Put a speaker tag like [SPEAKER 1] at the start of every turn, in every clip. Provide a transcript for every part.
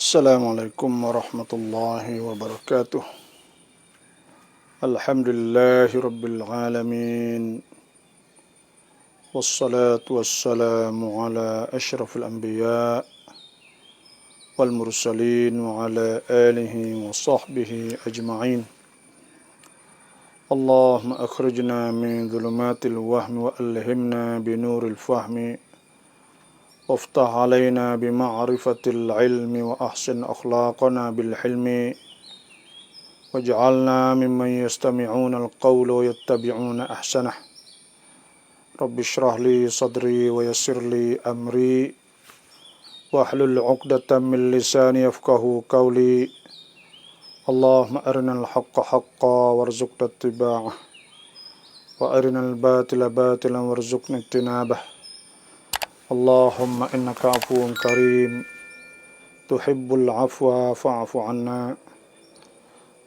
[SPEAKER 1] Assalamualaikum warahmatullahi wabarakatuh. Alhamdulillahi rabbil alamin. Wassalatu wassalamu ala ashrafil anbiya wal mursalin wa ala alihi wa sahbihi ajma'in. Allahumma akhrijna min dhulumatil wahmi wa alhimna binuril fahmi وافتح علينا بمعرفة العلم وأحسن أخلاقنا بالحلم واجعلنا ممن يستمعون القول ويتبعون أحسنه رب اشرح لي صدري ويسر لي أمري واحلل عقدة من لساني يفقه قولي اللهم أرنا الحق حقا وارزقنا اتباعه وأرنا الباطل باطلا وارزقنا اجتنابه اللهم إنك عفو كريم تحب العفو فاعف عنا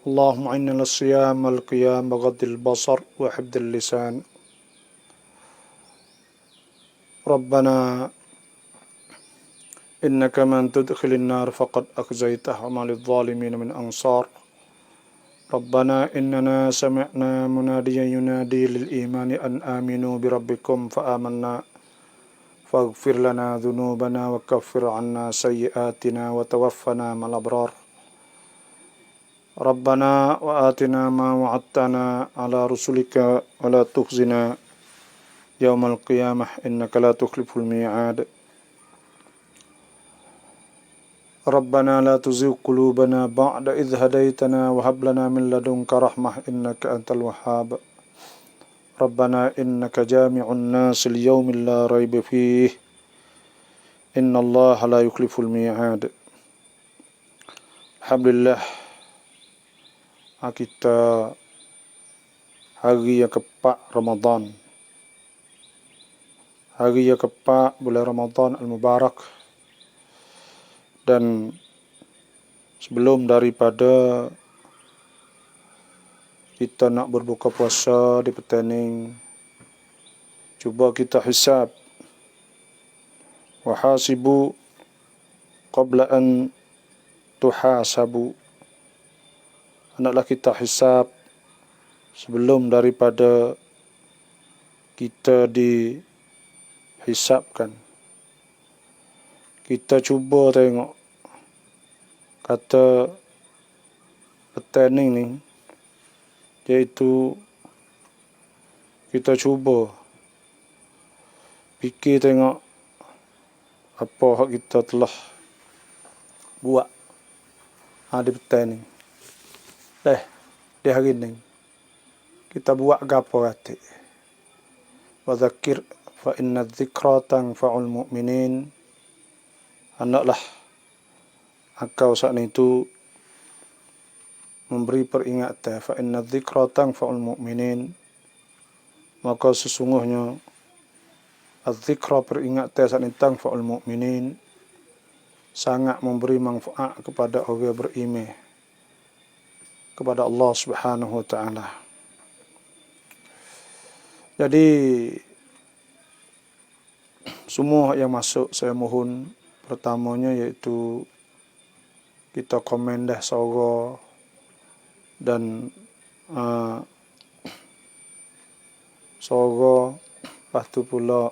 [SPEAKER 1] اللهم إنا الصيام والقيام بغض البصر وحفظ اللسان ربنا إنك من تدخل النار فقد أخزيته وما للظالمين من أنصار ربنا إننا سمعنا مناديا ينادي للإيمان أن آمنوا بربكم فآمنا فاغفر لنا ذنوبنا وكفر عنا سيئاتنا وتوفنا مع الأبرار ربنا وآتنا ما وعدتنا على رسلك ولا تخزنا يوم القيامة إنك لا تخلف الميعاد ربنا لا تزغ قلوبنا بعد إذ هديتنا وهب لنا من لدنك رحمة إنك أنت الوهاب ربنا إنك جامع الناس اليوم لا ريب فيه إن الله لا يخلف الميعاد. Alhamdulillah, kita hari yang keempat Ramadan, hari yang keempat bulan Ramadan Al-Mubarak. Dan sebelum daripada kita nak berbuka puasa di petang, cuba kita hisab. Wahasibu qabla an tuhasabu. Hendaklah kita hisab sebelum daripada kita dihisabkan. Kita cuba tengok kata petang ni, iaitu kita cuba fikir tengok apa hak kita telah buat di petang ni. Di hari ni kita buat gapo hati. Wa dzakir fa inna dzikra tanfa'ul mu'minin. Hendaklah engkau saat itu memberi peringatan, fa inna dzikra tanfa'ul mu'minin, maka sesungguhnya az-dzikra peringatan saat itu tanfa'ul mu'minin, sangat memberi manfaat kepada orang beriman kepada Allah Subhanahu wa taala. Jadi semua yang masuk saya mohon pertamanya iaitu kita komen dah saudara dan saudara, lepas tu pula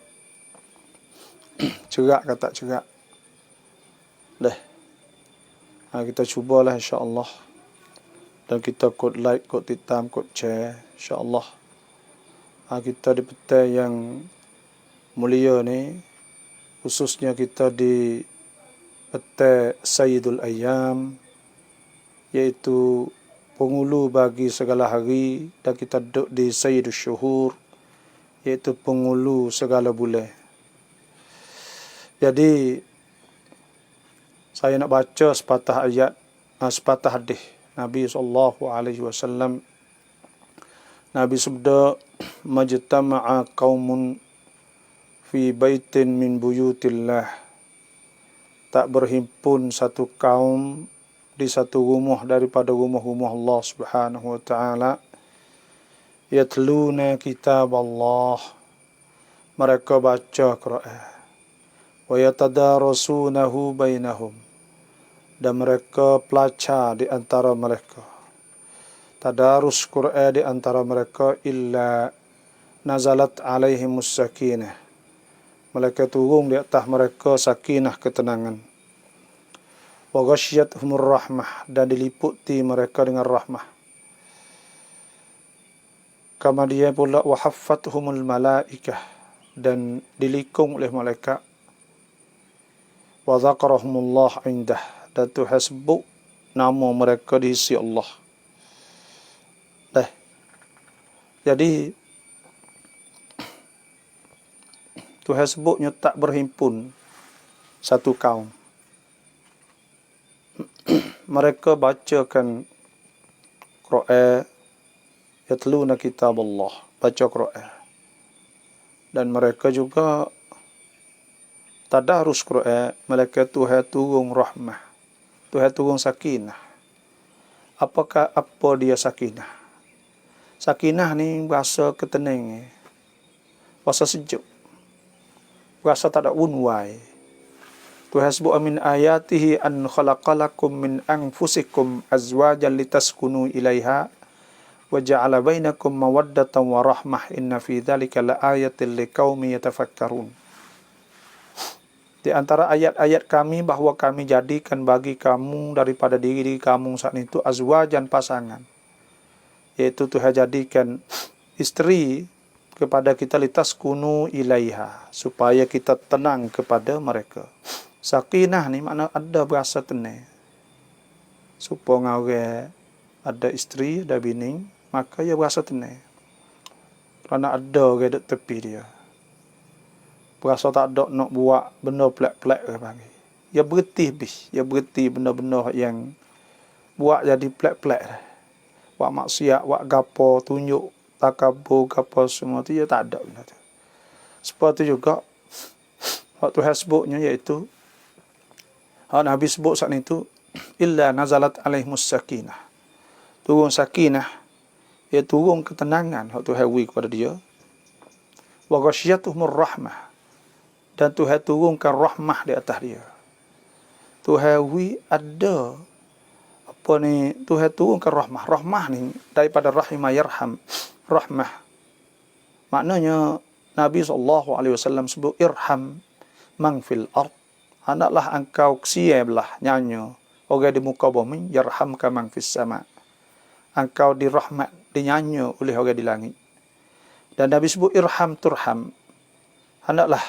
[SPEAKER 1] cerak ke tak cerak. Kita cubalah insya-Allah. Dan kita kod like, kod titam, kod share insya-Allah. Kita di petang yang mulia ni, khususnya kita di petang Sayyidul Ayyam, iaitu penghulu bagi segala hari, dan kita duduk di Sayyidul Syuhur, iaitu penghulu segala bulan. Jadi saya nak baca sepatah ayat, sepatah hadis Nabi SAW. Nabi sabda, majtama'a qaumun fi baitin min buyutillah. Tak berhimpun satu kaum di satu rumah daripada rumah-rumah Allah Subhanahu wa taala. Yatluna kitab Allah. Mereka baca Quran. Wa yatadarasunahu bainahum. dan mereka pelajar di antara mereka. Tadarus Quran di antara mereka illa nazalat alaihimus sakinah. Mereka turun di atas mereka sakinah, ketenangan. Wa ghasyiyatuhumur rahmah, dan diliputi mereka dengan rahmah. Kama dia pula wa haffathumul malaikah, dan dilikung oleh malaikat. Wa dzakarahumullah indah, dan Tuhan sebut nama mereka di sisi Allah. Jadi Tuhan sebutnya tak berhimpun satu kaum. Mereka bacakan Quran, yatluna kitab Allah, baca Quran. Dan mereka juga tadarus Quran, mereka Tuhan turun rahmah, Tuhan turun sakinah. Apa dia sakinah? Sakinah ni bahasa ketenangan, bahasa sejuk, bahasa tak ada unwai. Tuhan sebut min ayatihi an khalaqalakum min anfusikum azwajan litaskunu ilaiha wa ja'ala bainakum mawaddatan wa rahmah inna fi dzalika laayatil liqaumin yatafakkarun. Di antara ayat-ayat kami bahawa kami jadikan bagi kamu daripada diri kamu saat itu azwajan, pasangan, yaitu Tuhan jadikan isteri kepada kita litaskunu ilaiha, supaya kita tenang kepada mereka. Sakinah ni makna ada berasa tenang. Supaya orang ada isteri, ada bini, maka ia berasa tenang. Kerana ada orang duduk tepi dia, berasa tak ada nak buat benda pelak-pelak ke bagi. Ia berhenti habis. Ia berhenti benda-benda yang buat jadi pelak-pelak. Buat maksiat, buat gapo, tunjuk takabur, gapo semua tu, ia tak ada benda tu. Seperti itu juga waktu Tuhan sebutnya, iaitu Nabi sebut saat itu illa nazalat alaihimus sakinah, turun sakinah, ia turun ketenangan waktu Tuhan beri kepada dia. Wa ghasyiyatuhumur rahmah, dan Tuhan turunkan rahmah di atas dia. Tuhan beri ada apa ni, Tuhan turunkan rahmah. Rahmah ni daripada rahimah yarham, rahmah. Maknanya Nabi SAW sebut irham man fil ard, hendaklah engkau kesiailah nyanyi orang di muka bumi, yarhamka man fis sama, engkau dirahmat, dinyanyi oleh orang di langit. Dan Nabi sebut irham turham, hendaklah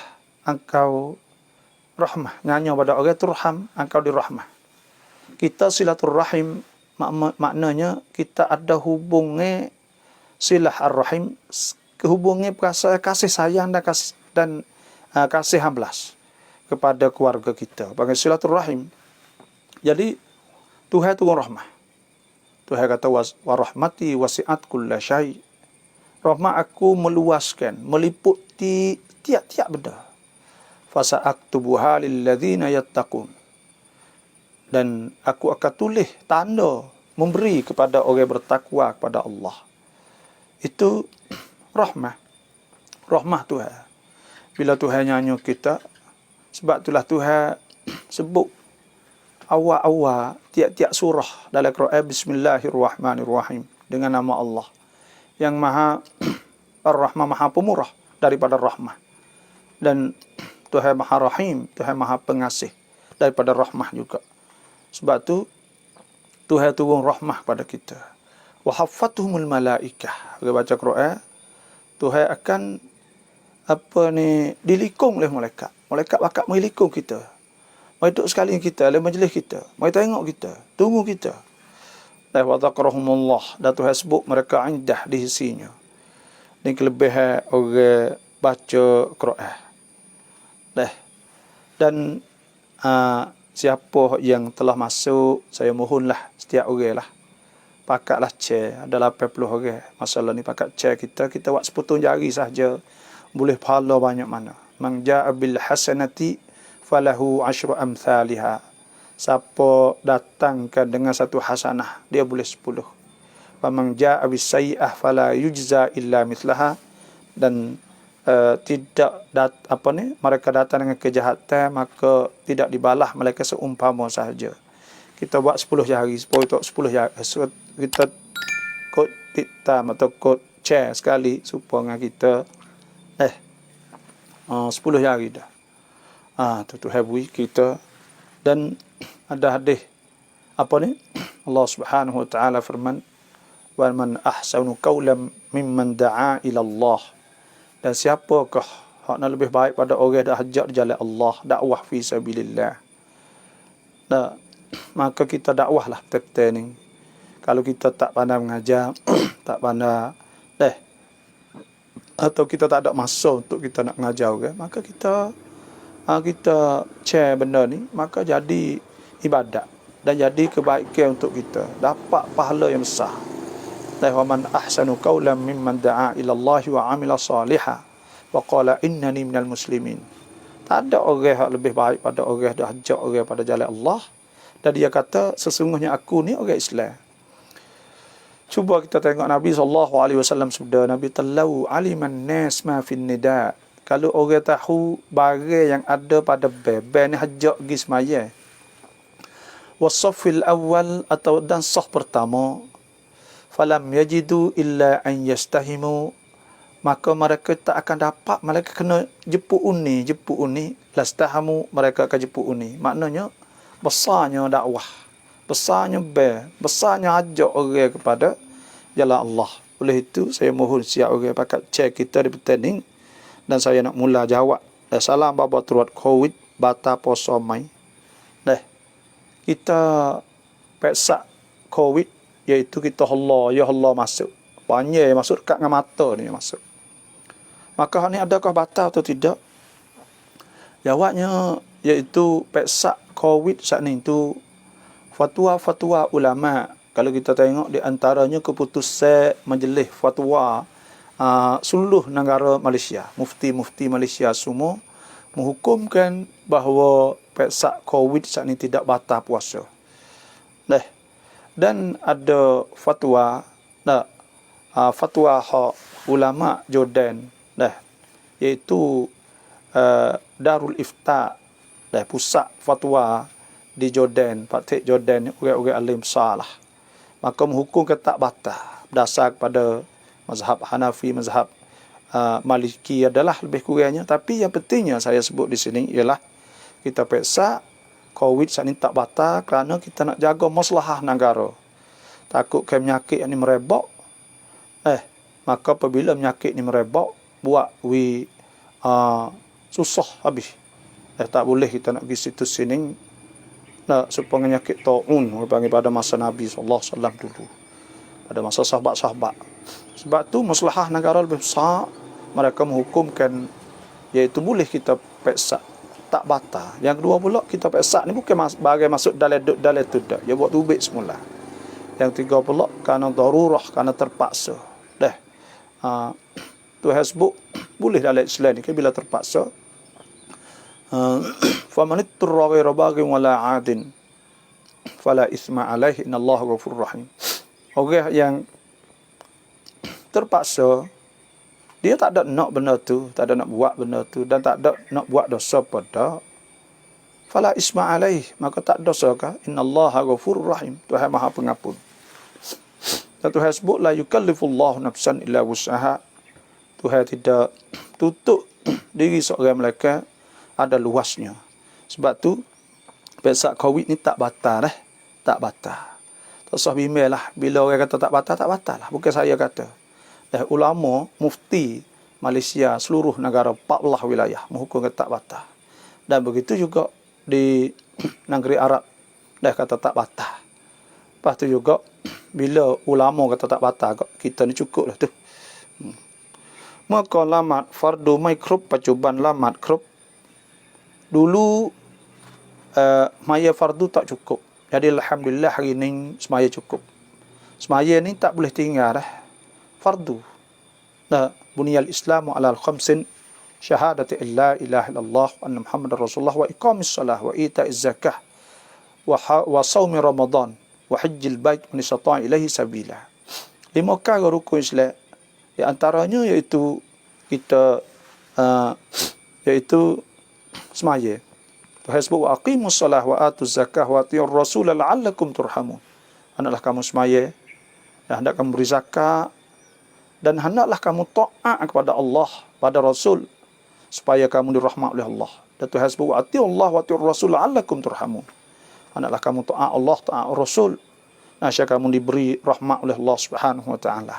[SPEAKER 1] engkau rahmah, nyanyi pada orang, turham, engkau dirahmah. Kita silaturrahim, maknanya kita ada hubungi silah ar-rahim, hubungi perasaan kasih sayang dan kasih hablas kepada keluarga kita, bagi silaturrahim. Jadi Tuhan turun rahmah. Tuhan kata wa rahmati wasi'at kulla syai'. Rahmat aku meluaskan, meliputi tiap-tiap benda. Fasa'aktubuha lilladzina yattaqun, dan aku akan tulis tanda memberi kepada orang bertakwa kepada Allah. Itu rahmah. Rahmah Tuhan. Bila Tuhan nyanyi kita, sebab itulah Tuhan sebut awal-awal tiap-tiap surah dalam Quran, Bismillahirrahmanirrahim, dengan nama Allah yang Maha Ar-Rahmah, Maha Pemurah daripada rahmah. Dan Tuhan Maha Rahim, Tuhan Maha Pengasih daripada rahmah juga. Sebab tu Tuhan turun rahmah pada kita. Wa haffathumul malaikah. Kita baca Quran, Tuhan akan dilikung oleh malaikat. Malaikat bakal melikung kita. Mai duduk sekali kita, dalam majlis kita, mai tengok kita, tunggu kita. Dan wa dzakarahumullah, dan Tuhan sebut mereka indah di sisinya. Ini kelebihan orang baca Quran. Dan siapa yang telah masuk, saya mohonlah setiap orang lah, pakatlah share. Ada 80 orang masalah ni, pakat share kita buat sepotong jari saja, boleh pahala banyak mana. Man ja'a bil hasanati falahu asyru amthaliha. Siapa datangkan dengan satu hasanah, dia boleh 10. Wa man ja'a bis sayyi'ah fala yujza illa mithlaha. Dan mereka datang dengan kejahatan, maka tidak dibalah mereka seumpama sahaja. kita buat 10 jari, 10 jari. So, kita kod hitam atau kod chair sekali supaya kita 10 jari dah. Tu habui kita. Dan ada hadis apa ni? Allah Subhanahu wa taala firman, "Wa man ahsanu qawlan mimman da'a ila Allah." Dan siapakah hak nak lebih baik pada orang dah hajat di jalan Allah, dakwah fi sabilillah. Nah, maka kita dakwahlah betul-betul ni. Kalau kita tak pandai mengajar, tak pandai atau kita tak ada masa untuk kita nak mengajar orang, maka kita share benda ni, maka jadi ibadat dan jadi kebaikan untuk kita, dapat pahala yang besar. Wa man ahsanu qawlan mimman da'a ila Allah wa 'amila salihan wa qala innani minal muslimin. Tak ada orang yang lebih baik pada orang dah ajak orang pada jalan Allah dan dia kata sesungguhnya aku ni orang Islam. Cuba kita tengok Nabi SAW sabda, Nabi tallau aliman nas ma fin nida. Kalau orang tahu barang yang ada pada bebe ni hajak pergi semaya. Wasafil awal atau dan sah pertama. Falam yajidu illa an yastahimu. Maka mereka tak akan dapat, mereka kena jepuk uni. Lastahamu, mereka akan jepuk uni. Maknanya, besarnya dakwah. Besarnya besarnya ajak orang kepada jalan Allah. Oleh itu, saya mohon siap orang pakat cek kita di petang. Dan saya nak mula jawab. Salam bapa turut COVID, bata poso mai. Kita peksa COVID, iaitu kita ya Allah masuk. Banyak masuk dekat dengan mata ni masuk. Maka ni adakah bata atau tidak? Jawabnya, iaitu peksa COVID saat ni itu fatwa-fatwa ulama. Kalau kita tengok di antaranya keputusan majlis fatwa seluruh negara Malaysia, mufti Malaysia semua menghukumkan bahawa peksa COVID saat ini tidak batal puasa. Dan ada fatwa fatwa ulama Jordan iaitu Darul Ifta, pusat fatwa di Jordan, Fatih Jordan, orang-orang alim besar lah. Maka menghukumkan tak batal berdasar kepada mazhab Hanafi, mazhab Maliki adalah lebih kurangnya. Tapi yang pentingnya saya sebut di sini ialah kita peksa COVID saat ini tak batal kerana kita nak jaga maslahah negara. Takut ke penyakit ini merebak. Maka apabila penyakit ini merebak, buat susah habis. Tak boleh kita nak pergi situ sini. Supaya penyakit ta'un panggil pada masa Nabi SAW dulu. Pada masa sahabat-sahabat. Sebab tu maslahah negara lebih besar, mereka menghukumkan iaitu boleh kita peksa tak batal. Yang kedua pula kita peksa ni bukan bagai masuk dalam tu dah. Dia buat tubik semula. Yang tiga pula kerana darurah, kerana terpaksa. Tu hasbuk boleh dalam Islam ni bila terpaksa. Faman ittarra ghayra baghin wala 'adin fala isma alaihi innallaha ghafurur rahim. Orang yang terpaksa, dia tak ada nak benda tu, tak ada nak buat benda tu dan tak ada nak buat dosa pada, fala isma alaihi, maka tak dosa kah? Innallaha ghafurur rahim. Tuhan Maha Pengampun. Dan Tuhan sebut la yukallifullahu nafsan illa wus'aha. Tuhan tidak tutup diri seorang Melaka ada luasnya. Sebab tu peksa COVID ni tak batal tak batal. Tak usah bimbang lah. Bila orang kata tak batal lah. Bukan saya kata. Ulama, mufti Malaysia, seluruh negara, 14 wilayah menghukum kata tak batal. Dan begitu juga di negeri Arab kata tak batal. Lepas tu juga bila ulama kata tak batal, kita ni cukup lah tu. Maka lamat fardu mikrob pacuban lamat krob. Dulu semaya fardu tak cukup. Jadi alhamdulillah hari ni semaya cukup. Semaya ni tak boleh tinggal fardu. Buniyal Islamu ala al-khamsin syahadati la ilaha illallah wa anna Muhammadar Rasulullah wa iqamis salah wa ita'iz zakah wa saumi Ramadan wa hajjil bait man istata'a ilaihi sabila. 5 perkara rukun Islam. Di antaranya iaitu kita iaitu semaya. Tuhan sebut wa aqimus salah wa atuz zakah wa atiur rasul la'allakum turhamun. Hendaklah kamu semaya, dan hendak kamu beri zakat, dan hendaklah kamu taat kepada Allah, pada Rasul, supaya kamu dirahmat oleh Allah. Dan Tuhan sebut wa atiullah wa atiur rasul la'allakum turhamun. Hendaklah kamu taat Allah, taat Rasul, nasya kamu diberi rahmat oleh Allah Subhanahu wa taala.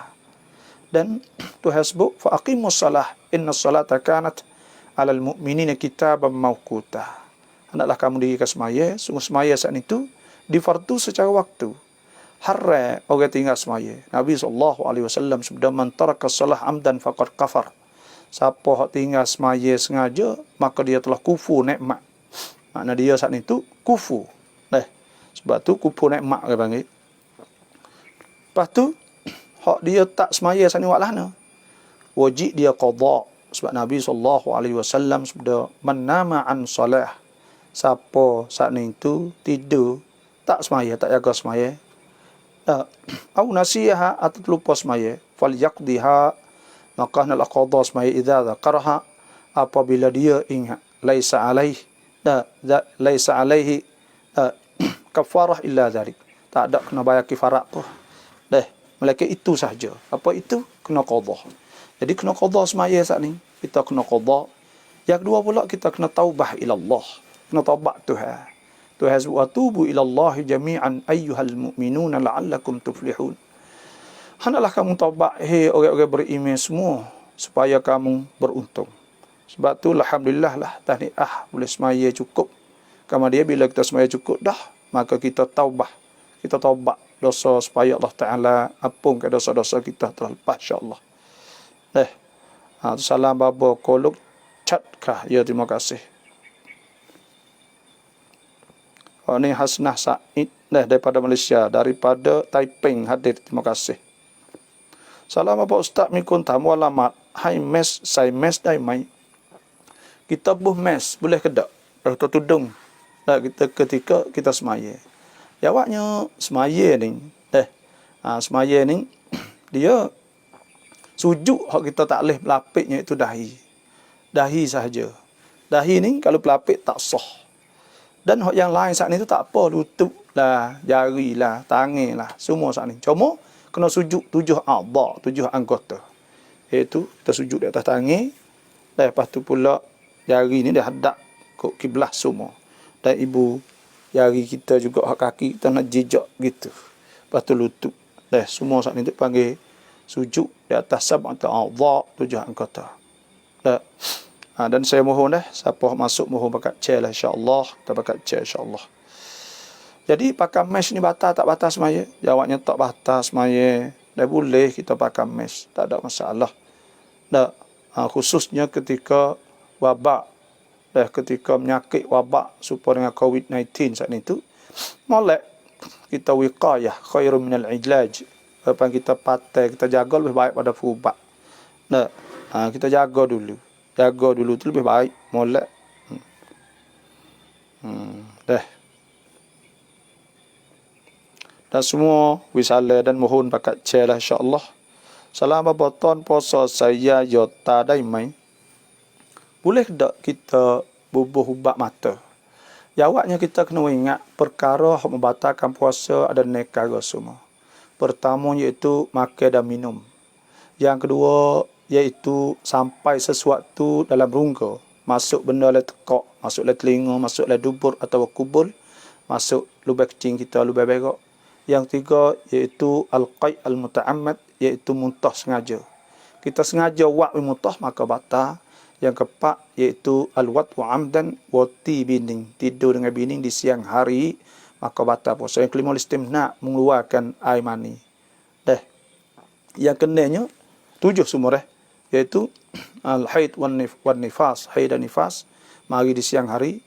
[SPEAKER 1] Dan Tuhan sebut fa aqimus salah innas salata kanat 'alal mu'minina kitaban mawquta. Hendaklah kamu dirikan semaya, sungguh semaya saat itu difardu secara waktu. Haram orang tinggal semaya. Nabi SAW sebut man taraka salah amdan faqad kafar. Siapa hak tinggal semaya sengaja, maka dia telah kufur nikmat. Makna dia saat itu kufur. Sebab tu kufur nikmat dia panggil. Lepas tu hak dia tak semaya saat ni buat lahna, wajib dia qada. Sebab Nabi SAW sebut man nama an salah, siapa saat ni itu tidur tak semaya, tak jaga semaya, au nasiha atau terlupa semaya, falyaqdiha, maka hendaklah qada semaya idza dzakaraha, apabila dia ingat. Laisa alaihi laisa alaihi kafarah illa dzalik, tak ada kena bayar kifarat tu. Melainkan itu sahaja. Apa itu? Kena qada. Jadi kena qada semaya saat ni. Kita kena qada. Yang kedua pula, kita kena taubah ila Allah. Kena taubat Tuhan. Tuhan sebut wa tubu ila Allah jami'an ayyuhal mu'minuna la'allakum tuflihun. Hendaklah kamu taubat, hei orang-orang beriman semua, supaya kamu beruntung. Sebab tu alhamdulillah lah, tahniah boleh semaya cukup. Kemudian bila kita semaya cukup dah, maka kita taubah. Kita taubat dosa supaya Allah Ta'ala ampunkan dosa-dosa kita telah lepas, insya-Allah. Salam baba kolok chat kah? Ya, terima kasih. Ini Hasnah Said daripada Malaysia, daripada Taiping hadir, terima kasih. Salam baba ustaz mikun tamu alamat. Hai mes, saya mes dai mai. Kita buh mes boleh ke tak? Atau tudung. Kita ketika kita semaya. Jawabnya semaya ni, semaya ni dia sujud hak kita tak boleh pelapiknya itu dahi. Dahi sahaja. Dahi ni kalau pelapik tak sah. Dan hak yang lain saat ni tu tak apa, lutut lah, jari lah, tangan lah, semua saat ni. Cuma kena sujud 7 a'dha, 7 anggota. Iaitu kita sujud di atas tangan, dan lepas tu pula jari ni dia hadap ke kiblah semua. Dan ibu jari kita juga, hak kaki kita nak jejak gitu. Lepas tu lutut. Semua saat ni tu panggil sujud di atas sab'at a'dha, 7 anggota. Dan saya mohon siapa masuk mohon pakat chair lah, insya-Allah. Kita pakat chair, insya-Allah. Jadi pakai mesh ni batal tak batal semaya? Jawabnya tak batal semaya. Dah boleh kita pakai mesh, tak ada masalah. Khususnya ketika wabak, ketika penyakit wabak serupa dengan COVID-19 saat itu, molek kita wiqayah khairun minal ilaj. Apa kita patai, kita jaga lebih baik pada ubat. Kita jaga dulu tu lebih baik, molek. Dan semua wisala dan mohon pakat chair lah, insya-Allah. Salam baton puasa saya yota daimai. Boleh tak kita bubuh ubat mata? Jawabnya kita kena ingat perkara yang membatalkan puasa ada negara semua. Pertama iaitu makan dan minum. Yang kedua iaitu sampai sesuatu dalam rongga, masuk benda le tekak, masuk le telinga, masuk le dubur atau kubul, masuk lubang kencing kita, lubang berak. Yang tiga iaitu al-qai' al-muta'ammad, iaitu muntah sengaja. Kita sengaja buat muntah maka batal. Yang keempat iaitu al-wat wa amdan wa bining, tidur dengan bining di siang hari maka batal puasa. Yang kelima istimna, mengeluarkan air mani. Yang kenanya 7 semua iaitu al-haid wan nifas, haid dan nifas mari di siang hari.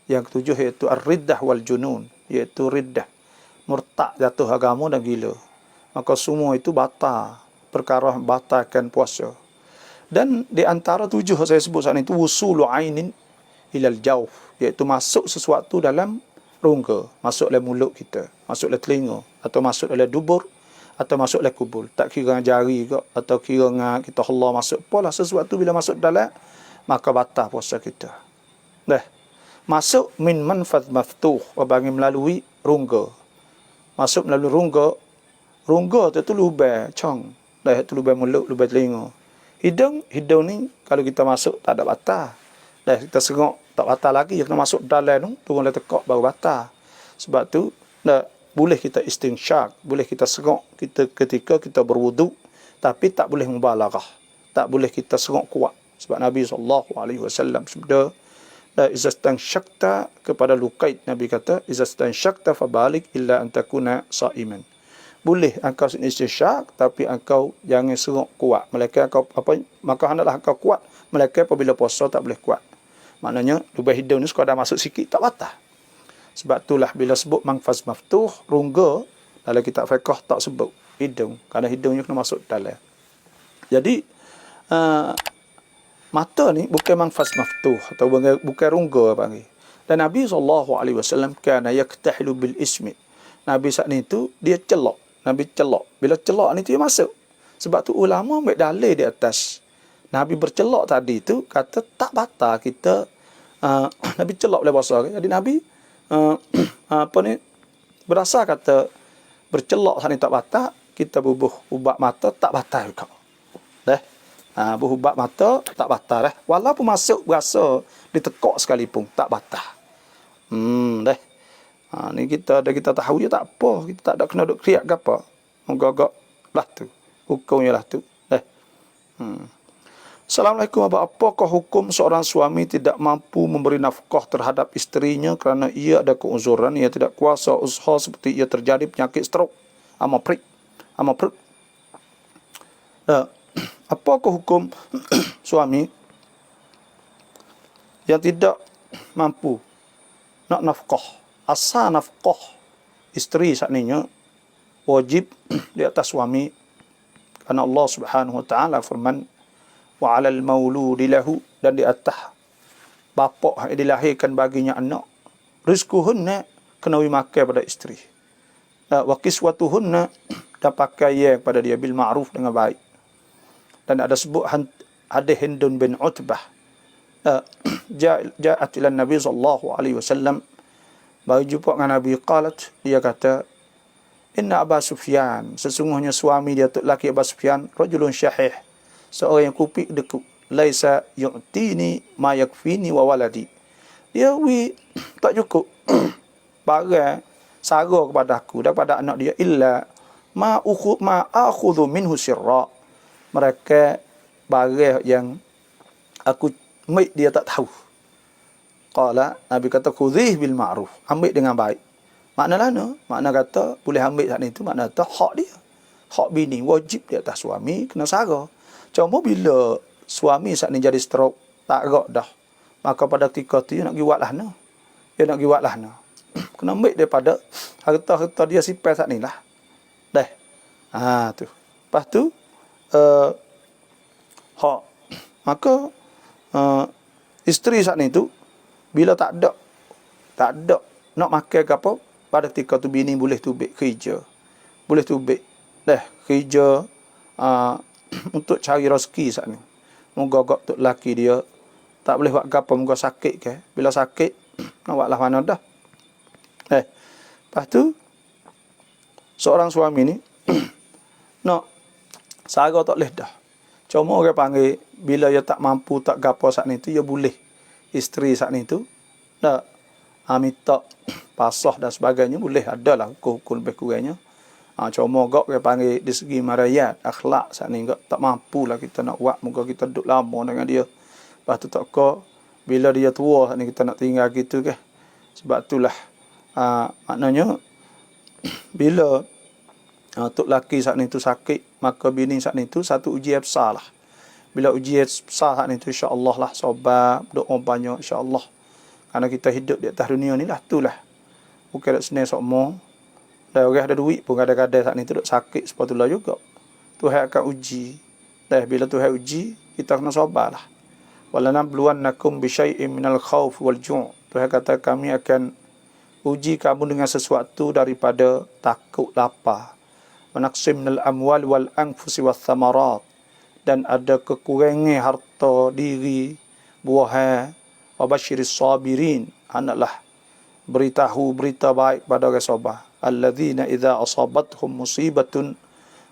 [SPEAKER 1] Yang ketujuh iaitu ar-riddah wal junun, iaitu riddah, murtad, jatuh agama dan gila. Maka semua itu batal, perkara batalkan puasa. Dan di antara 7 saya sebut saat itu wusulu ainin ilal jawf, iaitu masuk sesuatu dalam rongga, masuk dalam mulut kita, masuk dalam telinga, atau masuk dalam dubur, atau masuk dalam kubul. Tak kira jari ke, atau kira kita Allah masuk, apalah sesuatu bila masuk dalam, maka batal puasa kita. masuk min manfadh maftuh, bagi melalui rongga. Masuk melalui rongga tu lubang cong, dah tu lubang mulut, lubang telinga. Hidung ni kalau kita masuk tak ada batal. Dah kita serok tak batal lagi, kita masuk dalam tu turun le tekak baru batal. Sebab tu dah boleh kita istinsyak, boleh kita serok kita ketika kita berwuduk, tapi tak boleh mubalaghah. Tak boleh kita serok kuat. Sebab Nabi SAW sabda, la izastan syakta kepada Luqaid, Nabi kata izastan syakta fabalik illa an takuna saiman. Boleh engkau istisyak, tapi engkau jangan serok kuat. Melainkan engkau maka hendaklah engkau kuat. Melainkan apabila puasa tak boleh kuat. Maknanya lubang hidung ni sekadar masuk sikit tak batal. Sebab itulah bila sebut manfaz maftuh, rongga dalam kitab fiqh tak sebut hidung, kerana hidungnya kena masuk dalam. Jadi mata ni bukan manfaz maftuh atau bukan rongga panggil. Dan Nabi SAW kana yaktahilu bil ismi. Nabi saat ni tu dia celak. Nabi celak. Bila celak ni tu dia masuk. Sebab tu ulama ambil dalil di atas. Nabi bercelak tadi tu kata tak batal kita Nabi celak boleh puasa. Jadi Nabi berasa kata bercelak saat ni tak batal, kita bubuh ubat mata tak batal juga. Dah. Berubat mata tak batal dah. Walaupun masuk berasa ditekak sekalipun tak batal. Dah. Ni kita tahu je tak apa, kita tak ada kena duk kriak ke apa. Mogok lah tu. Hukumnya lah tu. Dah. Assalamualaikum, apakah hukum seorang suami tidak mampu memberi nafkah terhadap isterinya kerana ia ada keuzuran, ia tidak kuasa usaha seperti ia terjadi penyakit stroke, amaprik. Apakah hukum suami yang tidak mampu nak nafkah? Asal nafkah isteri sakninya wajib di atas suami, karena Allah Subhanahu wa taala firman wa 'alal mauludi lahu, dan di atas bapa yang dilahirkan baginya anak, rizquhunna kena makan pada isteri, wa kiswatuhunna, dan pakaian pada dia bil ma'ruf dengan baik. Dan ada sebut hadis Hindun bin Utbah, ja'at ila Nabi sallallahu alaihi wasallam, baru jumpa dengan Nabi, qalat, dia kata, inna Aba Sufyan, sesungguhnya suami dia tu laki Aba Sufyan, rajulun syahih, seorang yang kupik dekuk, laisa yu'tini ma yakfini wa waladi, dia tak cukup barang sara kepada aku daripada anak dia, illa ma akhudhu minhu sirra, mereka barang yang aku ambil dia tak tahu. Qala, Nabi kata khudhih bil ma'ruf, ambil dengan baik. Makna kata boleh ambil saat itu, makna kata hak dia, hak bini wajib di atas suami kena sara. Cuma bila suami saat ni jadi stroke, tak gerak dah, maka pada ketika tu dia nak pergi watlah nah. Dia nak pergi watlah nah. Kena ambil daripada harta-harta dia simpan saat ni lah. Dah. Tu. Lepas tu hak. Maka isteri saat ni tu bila tak ada nak makan ke apa, pada ketika tu bini boleh tubik kerja. Boleh tubik dah kerja untuk cari rezeki saat ni. Moga-moga tok laki dia tak boleh buat apa, moga sakit ke. Bila sakit nak buatlah mana dah. Lepas tu seorang suami ni nak sara tak boleh dah. Cuma orang panggil bila dia tak mampu tak gapo saat ni tu, dia boleh isteri saat ni tu dah minta pasah dan sebagainya, boleh, adalah hukum lebih kurangnya. Cuma gak dia panggil di segi marayat, akhlak saat ni gak tak mampu lah kita nak buat, moga kita duduk lama dengan dia. Lepas tu tak kau bila dia tua saat ni kita nak tinggal gitu ke. Sebab itulah maknanya bila tok laki saat ni tu sakit, maka bini saat ni tu satu ujian besar lah. Bila ujian besar saat ni tu, insya-Allah lah sabar, doa banyak insya-Allah. Karena kita hidup di atas dunia ni lah, itulah. Bukan dak senang sokmo. Dah orang ada duit pun kadang-kadang saat ni tu duk sakit, sepatutnya juga. Tuhan akan uji. Dah bila Tuhan uji, kita kena sabarlah. Walanabluwannakum bisyai'in minal khauf wal ju'. Tuhan kata kami akan uji kamu dengan sesuatu daripada takut lapar. Wa naqsim minal amwal wal anfusi wath thamarat. Dan ada kekurangan harta diri, buah, wa basyiris sabirin. hendaklah beritahu berita baik pada orang sabar. Alladzina idza asabathum musibatun,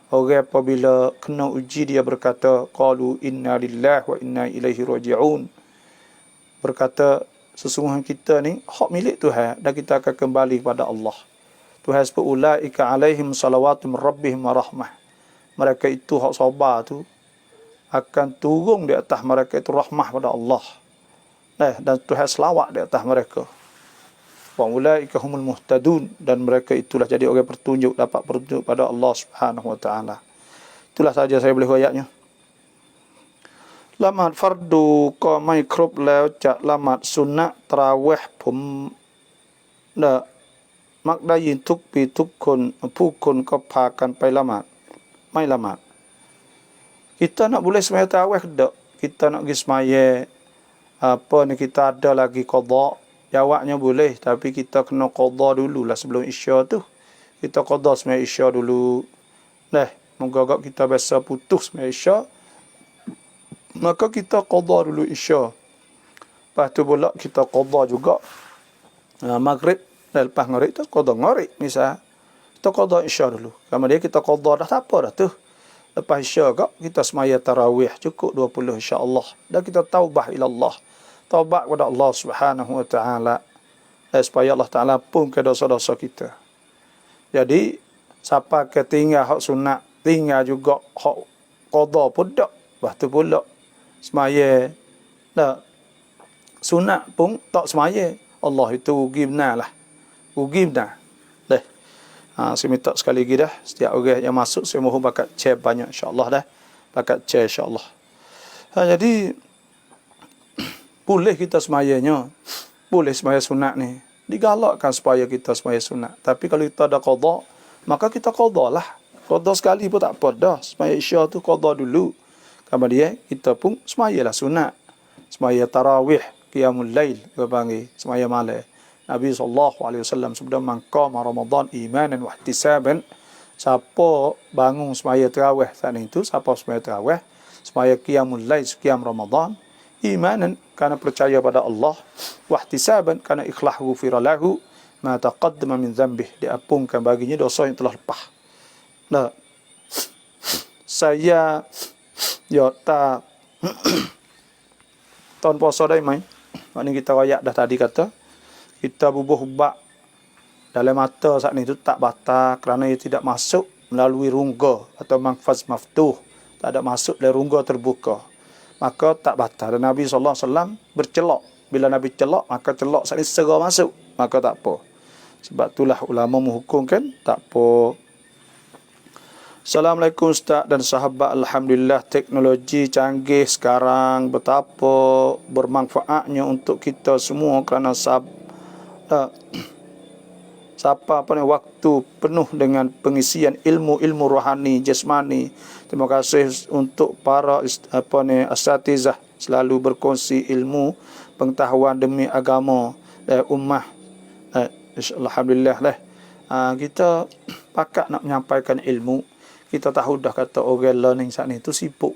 [SPEAKER 1] orang apabila kena uji dia berkata qalu inna lillahi wa inna ilaihi raji'un, berkata sesungguhnya kita ni hak milik Tuhan dan kita akan kembali kepada Allah. Tuhan sebut ulaika alaihim salawatu min rabbihim wa rahmah, mereka itu hak sabar tu akan turun di atas mereka itu rahmah pada Allah, dan Tuhan selawat di atas mereka. Wa ulaika humul muhtadun, dan mereka itulah jadi orang bertunjuk, dapat bertunjuk pada Allah Subhanahu wa taala. Itulah saja saya boleh ayatnya. Lamat fardu ko mai krop leo cak lamat sunat tarawih pum da mak da yin tuk pi tukคนผู้คนก็พากันไปละหมาดไม่ละหมาด kita nak boleh sembahyang tarawih dak, kita nak pergi sembahyang apa ni, kita ada lagi qada, jawabnya boleh, tapi kita kena qada dululah sebelum isya tu. Kita qada sembahyang isya dulu. Moga-moga kita biasa putus sembahyang isya, maka kita qada dulu isya. Lepas tu pula kita qada juga maghrib. Lepas maghrib tu qada maghrib misal. Kita qada isya dulu. Kemudian kita qada dah tak apa dah tu. Lepas isya kak kita semaya tarawih cukup 20 insya-Allah. Dan kita taubah ila Allah. Taubat kepada Allah Subhanahu wa taala. Supaya Allah Taala ampunkan dosa-dosa kita. Jadi siapa ketinggal hak sunat, tinggal juga hak qada pun dak. Lepas tu pula semaya dak sunat pun tak semaya. Allah itu rugi benar lah. Rugi benar. Saya minta sekali lagi dah, setiap orang yang masuk saya mohon bakat share banyak insya-Allah dah. Bakat share insya-Allah. Jadi boleh kita semayanya, boleh semaya sunat ni. Digalakkan supaya kita semaya sunat. Tapi kalau kita ada qada, maka kita qada lah. Qada sekali pun tak apa dah. Semaya isya tu qada dulu. Kemudian kita pun semayalah sunat. Semaya tarawih, qiyamul lail, kita panggil semaya malam. Nabi SAW sebelum mengqama Ramadan imanan wa ihtisaban, siapa bangun semaya tarawih saat itu, siapa semaya tarawih, semaya qiyamul lail, qiyam Ramadan, imanan karena percaya pada Allah, wa ihtisaban karena ikhlas ghufira lahu ma taqaddama min dhanbih, diampunkan baginya dosa yang telah lepas. Nah, saya tak tahun puasa dah mai. Maknanya kita royak dah tadi kata kita bubuh ubak dalam mata saat ni tu tak batal kerana ia tidak masuk melalui rungga atau manfaz maftuh, tak ada masuk dari rungga terbuka, maka tak batal. Dan Nabi SAW bercelak, bila Nabi celak maka celak saat ni segera masuk, maka tak apa. Sebab itulah ulama menghukumkan tak apa. Assalamualaikum Ustaz dan sahabat. Alhamdulillah teknologi canggih sekarang betapa bermanfaatnya untuk kita semua kerana siapa waktu penuh dengan pengisian ilmu rohani jasmani. Terima kasih untuk para asatizah selalu berkongsi ilmu pengetahuan demi agama ummah. Alhamdulillah lah. Kita pakat nak menyampaikan ilmu. Kita tahu dah kata orang learning saat ni tu sibuk.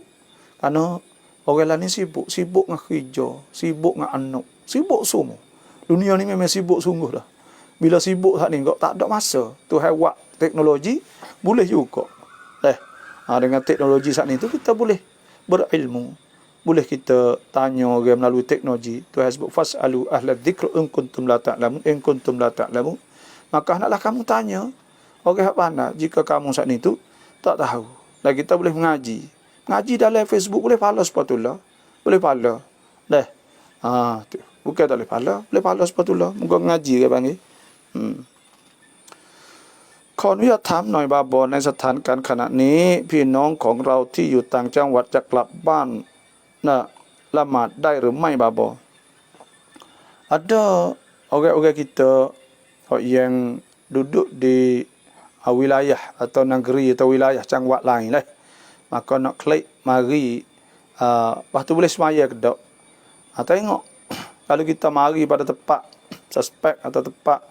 [SPEAKER 1] Kerana orang learning sibuk dengan kerja, sibuk dengan anak, sibuk semua. Dunia ni memang sibuk sungguh dah. Bila sibuk saat ni kau tak ada masa. Tuhan buat teknologi boleh juga. Dengan teknologi saat ni tu kita boleh berilmu. Boleh kita tanya orang melalui teknologi. Tuhan sebut fasalu ahla dzikr in kuntum la ta'lamun, in kuntum la ta'lamun. Maka hendaklah kamu tanya orang pandai jika kamu saat ni tu tak tahu. Dan kita boleh mengaji. Mengaji dalam Facebook boleh pahala sepatutnya. Boleh pahala. Tu. Bukan tak boleh pahala. Boleh pahala sepatutnya. Muka mengaji ke panggil. ขออนุญาตถามหน่อยบาบอในสถานการณ์ขณะนี้พี่น้องของเราที่อยู่ต่างจังหวัดจะกลับบ้านละหมาดได้หรือไม่บาบอ ada orang-orang kita yang duduk di wilayah atau negeri atau wilayah jawa lain lah, maka nak klik mari lepas tu boleh semaya ke tak. Tengok kalau kita mari pada tempat suspek atau tempat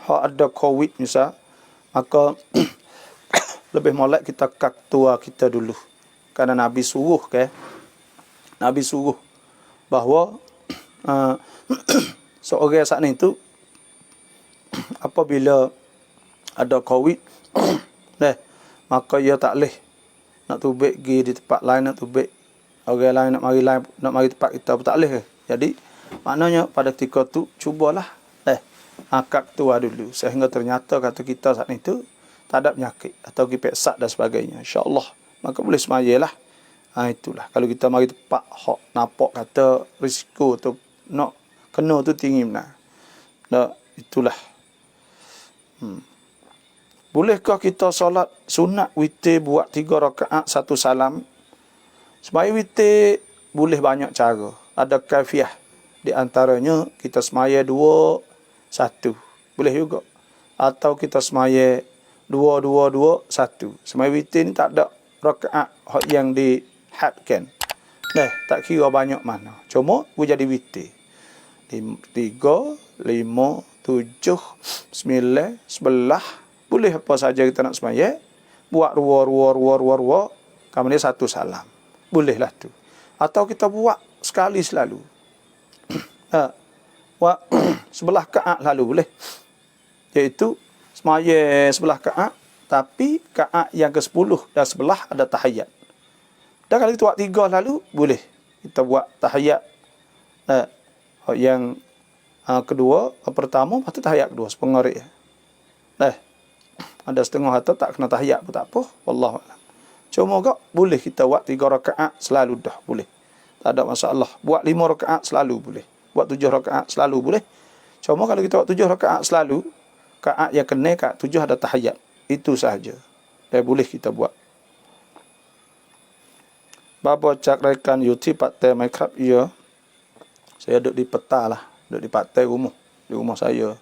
[SPEAKER 1] ada COVID misal, maka lebih molek kita kak tua kita dulu. Karena Nabi suruh bahawa seorang saat ni tu apabila ada COVID deh, maka ia tak leh nak tubik pergi di tempat lain, nak tubik orang lain nak mari tempat kita pun tak leh. Jadi maknanya pada ketika tu cubalah akad tua dulu sehingga ternyata kata kita saat itu tak ada penyakit atau kipeksak dan sebagainya, insya-Allah maka boleh semayalah. Itulah kalau kita mari tempat hak nampak kata risiko tu nak kena tu tinggi benar. Itulah. Bolehkah kita solat sunat witir buat 3 rakaat 1 salam? Sembahyang witir boleh banyak cara. Ada kaifiah. Di antaranya kita semaya 2 1. Boleh juga. Atau kita semaya 2 2 2 1. Sembahyang witir ni tak ada rakaat yang dihadkan. Tak kira banyak mana. Cuma boleh jadi witir. 3, 5, 7, 9, 11. Boleh apa saja kita nak semaya. Buat 2, kemudian 1 salam. Bolehlah tu. Atau kita buat sekali selalu. Buat sebelah kaat lalu boleh. Iaitu semaya sebelah kaat, tapi kaat yang ke-10 dan sebelah ada tahiyat. Dan kalau kita buat 3 lalu, boleh. Kita buat tahiyat yang kedua, pertama, lepas tu tahiyat kedua, sepengarik. Ada setengah atau tak kena tahiyat pun tak apa. Wallahualam. Cuma kak boleh kita buat 3 rakaat selalu dah. Boleh. Tak ada masalah. Buat 5 rakaat selalu boleh. Buat 7 rakaat selalu boleh. Cuma kalau kita buat 7 rakaat selalu, rakaat yang kena kat 7 ada tahiyat. Itu sahaja. Boleh kita buat. Bapa cak rekan YouTube partai Minecraft ya. Saya duduk di peta lah. Duduk di partai rumah. Di rumah saya.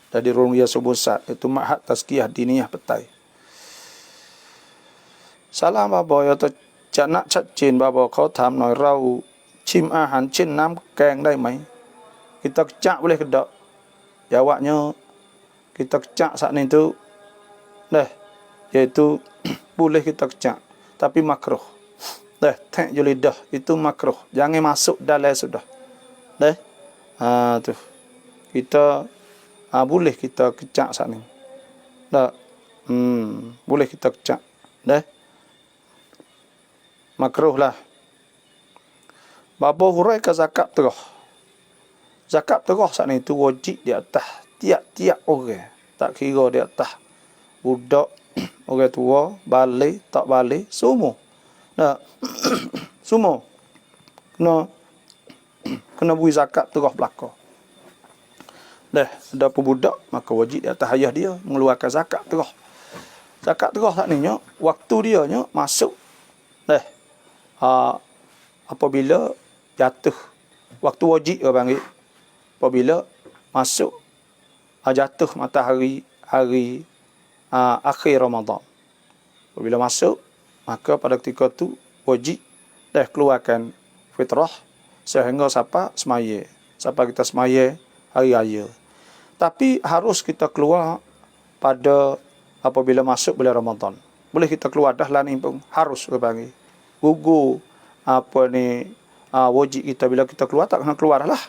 [SPEAKER 1] Dari Rumia Subusat. Itu Ma'had Tazkiyah Diniyah Petai. Salam bapa ya toจะณชัดเจนบาบอกเขาถามหน่อยเราชิมอาหารเช่นน้ำแกงได้ไหม kita kecak boleh ke tak? Jawabnya kita kecak saat itu iaitu boleh kita kecak tapi makruh. Tak je lidah itu makruh. Jangan masuk dalam sudah. Tu. Kita boleh kita kecak saat ni. Boleh kita kecak. Makruh lah. Bapa hurai ke zakat terah. Zakat terah saat ni itu wajib di atas tiap-tiap orang. Tak kira di atas budak, orang tua, balik, tak balik, semua. Semua. Kena beri zakat terah belaka. Ada budak, maka wajib di atas ayah dia mengeluarkan zakat terah. Zakat terah saat ni waktu dia masuk apabila jatuh waktu wajib dia panggil apabila masuk jatuh matahari hari akhir Ramadan. Apabila masuk maka pada ketika tu wajib keluarkan fitrah sehingga siapa semaya. Siapa kita semaya hari raya. Tapi harus kita keluar pada apabila masuk bulan Ramadan. Boleh kita keluar dah lah ni pun harus dia panggil. Gugur wajib kita bila kita keluar tak kena keluar lah.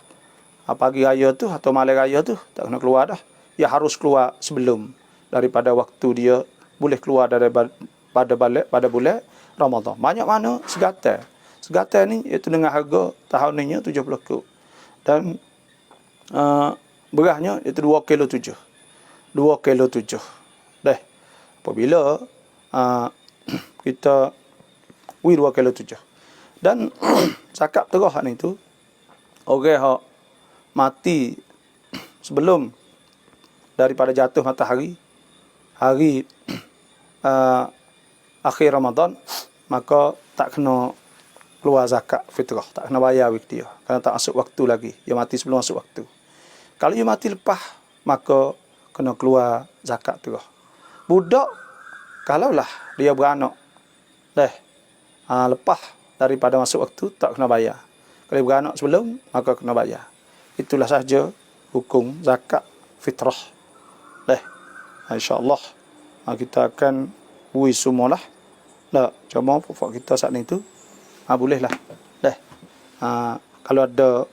[SPEAKER 1] Pagi raya tu atau malam raya tu tak kena keluar dah. Ya harus keluar sebelum daripada waktu dia boleh keluar pada bulan Ramadan. Banyak mana segatal. Segatal ni itu dengan harga tahun ni 70 kg. Dan berasnya itu 2 kilo 7. 2 kilo 7. Apabila kita 2 kilo 7. Dan zakat terah ni tu orang hak mati sebelum daripada jatuh matahari hari akhir Ramadan maka tak kena keluar zakat fitrah, tak kena bayar dia kerana tak masuk waktu lagi. Dia mati sebelum masuk waktu. Kalau dia mati lepas maka kena keluar zakat terah. Budak kalaulah dia beranak lepas daripada masuk waktu tak kena bayar. Kalau beranak sebelum maka kena bayar. Itulah sahaja hukum zakat fitrah. InsyaAllah kita akan bui semualah. Cuma pokok kita saat ni tu bolehlah. Kalau ada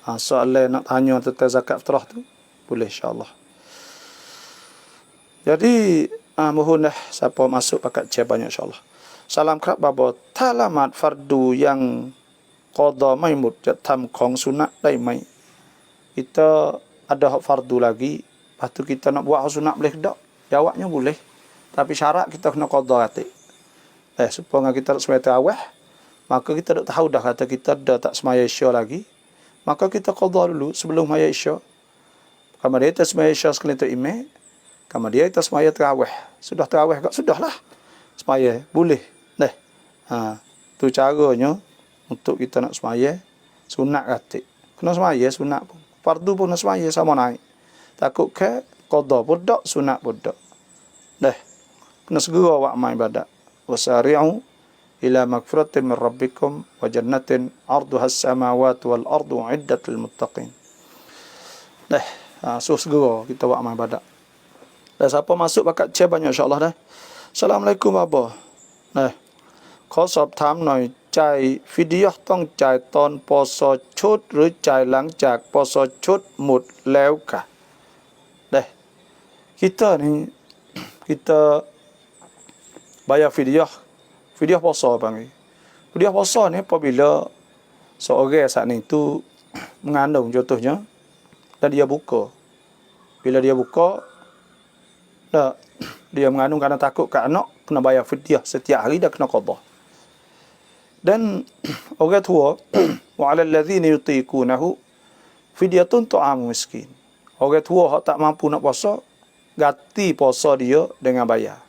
[SPEAKER 1] Soalan nak tanya tentang zakat fitrah tu boleh insya-Allah. Jadi mohon dah siapa masuk pakat cek banyak insya-Allah. Salam kerap babo talamat fardu yang qada mai mut jatam kong sunat dai mai. Kita ada hak fardu lagi, lepas tu kita nak buat hak sunat boleh tak? Jawabnya boleh. Tapi syarat kita kena qada hati. Supaya kita tak sembahyang tarawih, maka kita tak tahu dah kata kita dah tak sembahyang isya lagi. Maka kita qada dulu sebelum sembahyang isya. Kemudian kita sembahyang isya sekali tu imam. Kemudian kita sembahyang tarawih. Sudah tarawih tak? Sudahlah. Sembahyang boleh. Tu caranya untuk kita nak sembahyang sunat kata. Kena sembahyang sunat pun. Fardu pun nak sembahyang sama naik. Takut ke qada pun tak, sunat pun tak. Kena segera buat amal ibadat. Wasari'u ila magfiratin min rabbikum wa jannatin 'arduha as-samawati wal ardu 'iddat lil muttaqin. So segera kita buat amal ibadat. Siapa masuk bakat cek banyak insya-Allah dah. Assalamualaikum Abah. Kau sub tham noi cai video ต้องจ่ายตอนปสชุดหรือจ่ายหลังจากปสชุดหมดแล้วกะ Kita ni kita bayar fidyah puasa panggil. Fidyah puasa ni apabila seorang saat ni tu mengandung contohnya dan dia buka. Bila dia buka dia mengandung kerana takut kat anak, kena bayar fidyah setiap hari dah kena qada. Dan orang tua wa 'alal ladzina yutiqunahu fidyatun ta'amu miskin. Orang tua hak tak mampu nak puasa, ganti puasa dia dengan bayar.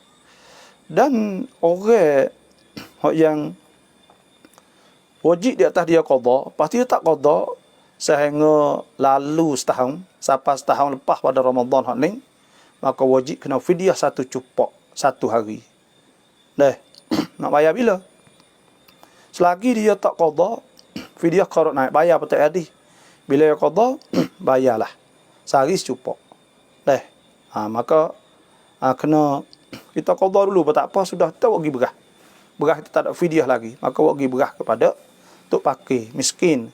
[SPEAKER 1] Dan orang yang wajib di atas dia qada, pasti dia tak qada sehingga lalu setahun, sampai setahun lepas pada Ramadan hak ni, maka wajib kena fidyah satu cupok satu hari. Nak bayar bila? Selagi dia tak qada, fidyah qarut naik bayar betul tadi. Bila dia qada, bayarlah. Sehari secupok. Maka kena kita qada dulu, tak apa sudah kita bagi berah. Berah kita tak ada fidyah lagi, maka bagi berah kepada untuk pakai miskin.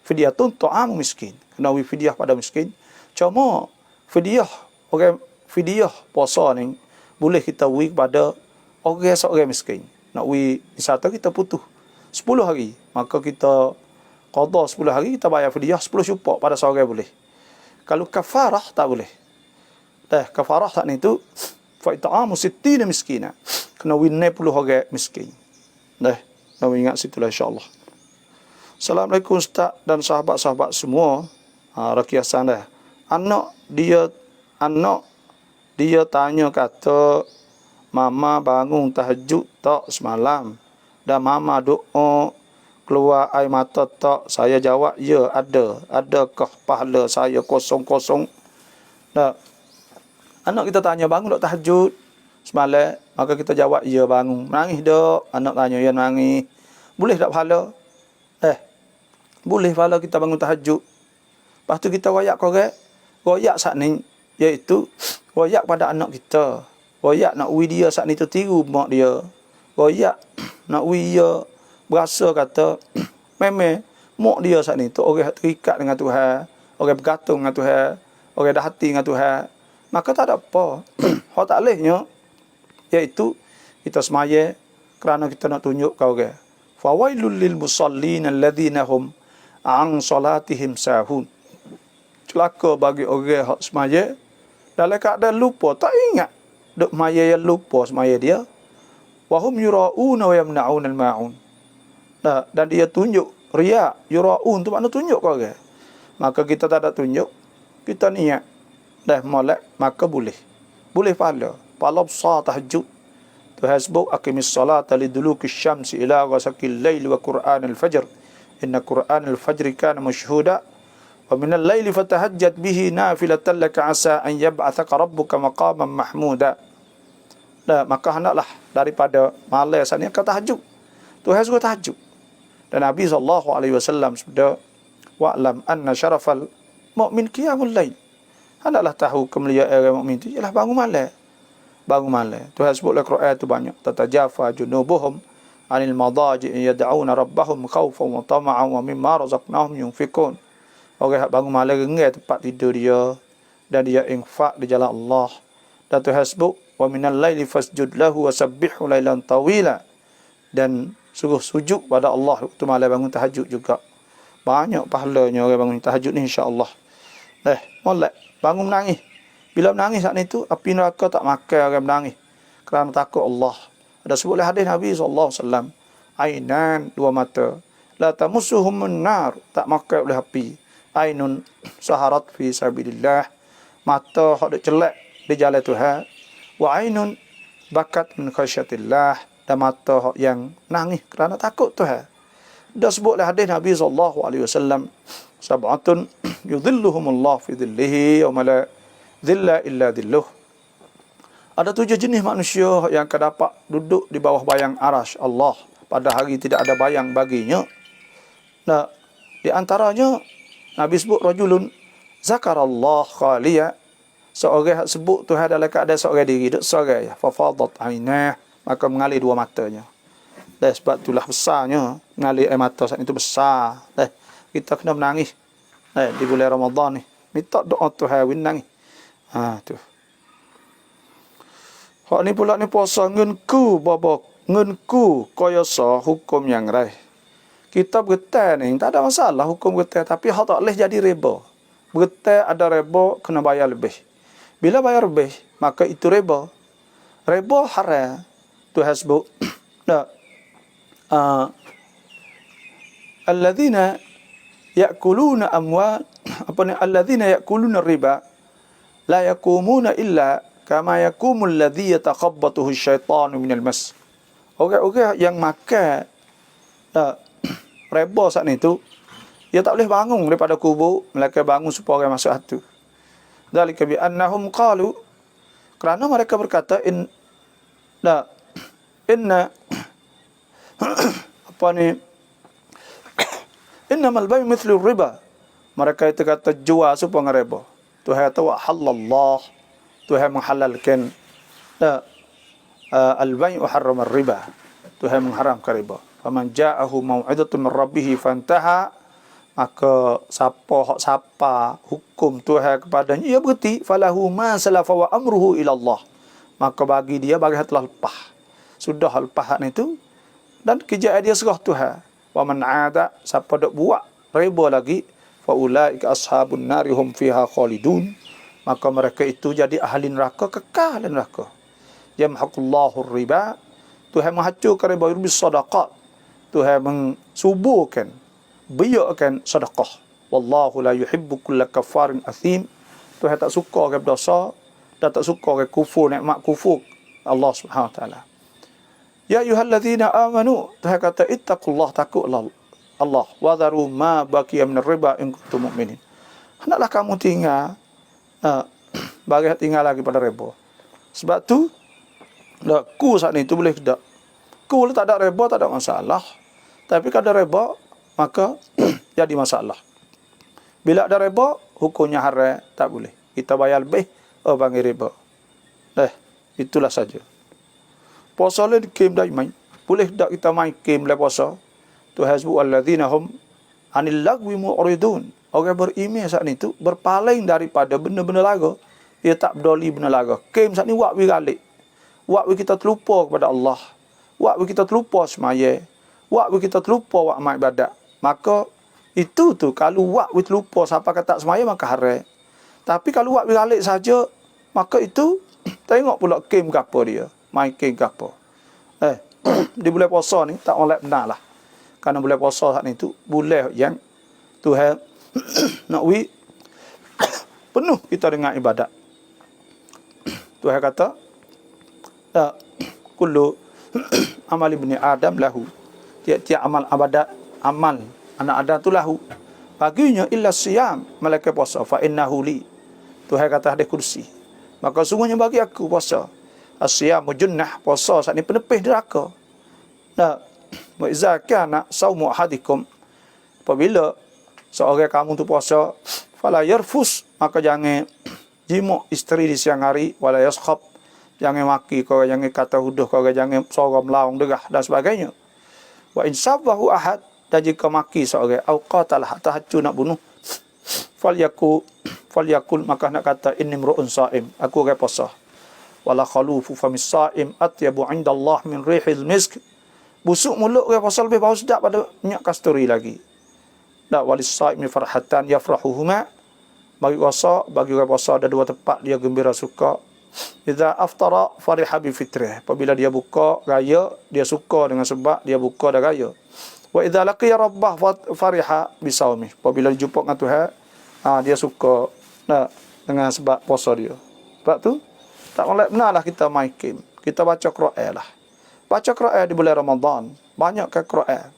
[SPEAKER 1] Fidyah tu ta'am miskin. Kena bagi fidyah pada miskin. Cuma fidyah fidyah puasa ni boleh kita bagi kepada orang seorang miskin. Nak bagi misalnya kita putus 10 hari, maka kita qada 10 hari, kita bayar fidyah 10 cupok pada seorang boleh. Kalau kafarah tak boleh. Kafarah tak ni tu fa it'amu 60 miskina. Kena winai 10 orang miskin. Nak ingat situlah insya-Allah. Assalamualaikum Ustaz dan sahabat-sahabat semua. Rakiasan dah. Anak dia tanya kata, mama bangun tahajud tak semalam? Dan mama doa keluar air mata tak? Saya jawab ya ada. Adakah pahala saya kosong-kosong? Anak kita tanya bangun tak tahajud semalam, maka kita jawab ya bangun. Menangis dak? Anak tanya ya menangis. Boleh tak pahala? Boleh pahala kita bangun tahajud. Lepas tu kita royak korek. Royak saat ni iaitu royak pada anak kita. Royak nak uwi dia saat ni tu tiru mak dia. Royak nak uwi dia berasa kata memang mak dia saat ni tu orang terikat dengan Tuhan, orang bergantung dengan Tuhan, orang dah hati dengan Tuhan. Maka tak ada apa. Hak tak lehnya iaitu kita semaya kerana kita nak tunjuk kau orang. Fawailul lil musallin alladhina hum an salatihim sahun. Celaka bagi orang hak semaya dalam keadaan lupa, tak ingat duk maya yang lupa semaya dia. Wa hum yura'una wa yamna'una al-ma'un. Dan dia tunjuk riya, yura'un tu makna tunjuk kau orang. Maka kita tak ada tunjuk, kita niat molek, maka boleh pahala besar tahajud. Tuhan sebut aqimis salata liduluki syamsi ila ghasaqil laili wa qur'an al-fajr inna qur'an al-fajr kana mashhuda wa min al-laili fatahajjat bihi nafilatan laka asa an yab'athaka rabbuka maqaman mahmuda. Maka hendaklah daripada malam saat ni kau tahajud. Tuhan suruh tahajud. Dan Nabi SAW sabda, wa'lam anna syarafal mu'min qiyamul lail. Hendaklah tahu kemuliaan orang mukmin itu ialah bangun malam. Bangun malam. Tuhan sebut dalam Quran itu banyak. Tatajafa junubuhum anil madaji yad'una rabbahum khawfan wa tama'an wa mimma razaqnahum yunfikun. Orang yang bangun malam rengai tempat tidur dia dan dia infak di jalan Allah. Dan Tuhan sebut wa minal laili fasjud lahu wasabbihu lailan tawila, dan suruh sujud pada Allah waktu malam bangun tahajud juga. Banyak pahalanya orang bangun tahajud ni insya-Allah. Molek bangun menangis. Bila menangis saat itu api neraka tak makan orang menangis kerana takut Allah. Ada sebut oleh hadis Nabi SAW, ainan, dua mata, la tamussuhumun nar, tak makan oleh api. Ainun saharat fi sabilillah, mata hak duk celak di jalan Tuhan. Wa ainun bakat min khasyatillah, dan mata hak yang nangis kerana takut Tuhan. Dah sebut oleh hadis Nabi SAW, sab'atun yudhilluhumullah fi dhillihi yawma la dhilla illa dhilluh. Ada 7 jenis manusia yang akan dapat duduk di bawah bayang arasy Allah pada hari tidak ada bayang baginya. Nah, di antaranya Nabi sebut rajulun zakarallah khaliya, seorang sebut Tuhan dalam keadaan seorang diri, duduk seorang, fa fadat ainah, maka mengalir dua matanya. Dan sebab itulah besarnya mengalir air mata saat itu besar. Kita kena menangis di bulan Ramadan ni. Minta doa Tuhan menangis. Tu. Hak ni pula ni puasa ngenku babak ngenku koyosa hukum yang rai. Kita bergetar ni tak ada masalah hukum bergetar, tapi hak tak boleh jadi riba. Bergetar ada riba kena bayar lebih. Bila bayar lebih maka itu riba. Riba haram. Tuhan sebut alladzina ya'kuluna amwal alladzina ya'kuluna riba la yaqumuna illa kama yaqumul ladzi yatakhabbathu asyaitanu minal mas. Orang-orang yang makan riba saat itu, dia tak boleh bangun daripada kubur, melainkan bangun supaya orang masuk hatu. Dzalika bi annahum qalu, kerana mereka berkata innamal bay' mithlu riba. Mereka itu kata jual supaya riba. Tuhan kata wa halallah, Tuhan menghalalkan al-bay' wa harrama riba. Tuhan mengharamkan riba. Faman ja'ahu mau'izatun min rabbih fantaha, maka siapa hukum Tuhan kepadanya ia berhenti, falahu ma salafa wa amruhu ila Allah, maka bagi dia bagi telah lepas, sudah lepas hak itu dan kejayaan dia serah Tuhan. Wa man 'ada, siapa dak buat riba lagi, fa ulaika ashabun nari hum fiha khalidun, maka mereka itu jadi ahli neraka, kekal dalam neraka. Yamhaqullahu riba, Tuhan menghancurkan riba bis sadaqat, Tuhan mensuburkan, biarkan sedekah. Wallahu la yuhibbu kulla kafarin athim, Tuhan tak suka orang berdosa dan tak suka orang kufur, nikmat kufur Allah Subhanahu wa taala. Ya ayyuhallazina amanu, Tuhan kata ittaqullah, takutlah Allah, wa dharu ma baqiya min riba in kuntum mu'minin. Hendaklah kamu tinggal bagi tinggal lagi pada riba. Sebab tu ku saat itu boleh tak. Ku tak ada riba tak ada masalah. Tapi kalau ada riba maka jadi masalah. Bila ada riba hukumnya haram, tak boleh. Kita bayar lebih panggil riba. Itulah saja. Puasa le dikim dah main. Boleh tak kita main game le puasa? Tuhan sebut alladzina hum anil lagwi mu'ridun. Orang beriman saat itu berpaling daripada benda-benda lagu. Dia tak peduli benda lagu. Game saat ni wak wi galik. Wak wi kita terlupa kepada Allah. Wak wi kita terlupa semaya. Wak wi kita terlupa wak amal ibadat. Maka itu tu kalau wak wi terlupa siapa kata semaya maka haram. Tapi kalau wak wi galik saja maka itu tengok pula game ke apa dia. Main game ke apa. Di bulan puasa ni tak oleh benar lah. Kerana bulan puasa saat ni tu bulan yang Tuhan nak wi penuh kita dengan ibadat. Tuhan kata kullu amal ibni Adam lahu, tiap-tiap amal ibadat, amal anak Adam tu lahu, baginya illa siyam, malaikat puasa, fa innahu li. Tuhan kata hadis kursi, maka sungguhnya bagi aku puasa. As-siyam junnah, puasa saat ni penepih neraka. Wa iza kana saumu ahadikum, apabila seorang kamu tu puasa, fala yarfus, maka jangan jima isteri di siang hari, wala yaskhab, jangan maki kau, jangan kata huduh kau, jangan sorang melaung derah dan sebagainya. Wa in sabbahu ahad, dan jika maki seorang au qatalah tahajud nak bunuh, falyakul maka nak kata inni mru'un sha'im, aku orang puasa. Wala khalufu famis sha'im atyabu 'indallah min rihil misk. Busuk mulut orang puasa lebih bau sedap pada minyak kasturi lagi. Da walis sha'imi farhatan yafrahuhuma. Bagi orang puasa ada dua tempat dia gembira suka. Idza aftara fariha bi fitrih. Apabila dia buka raya, dia suka dengan sebab dia buka dan raya. Wa idza laqiya rabbah fariha bi saumi. Apabila dia jumpa dengan Tuhan, dia suka dengan sebab puasa dia. Sebab tu tak boleh benarlah kita main game. Kita baca Quran lah. Baca Quran di bulan Ramadan. Banyakkan Quran.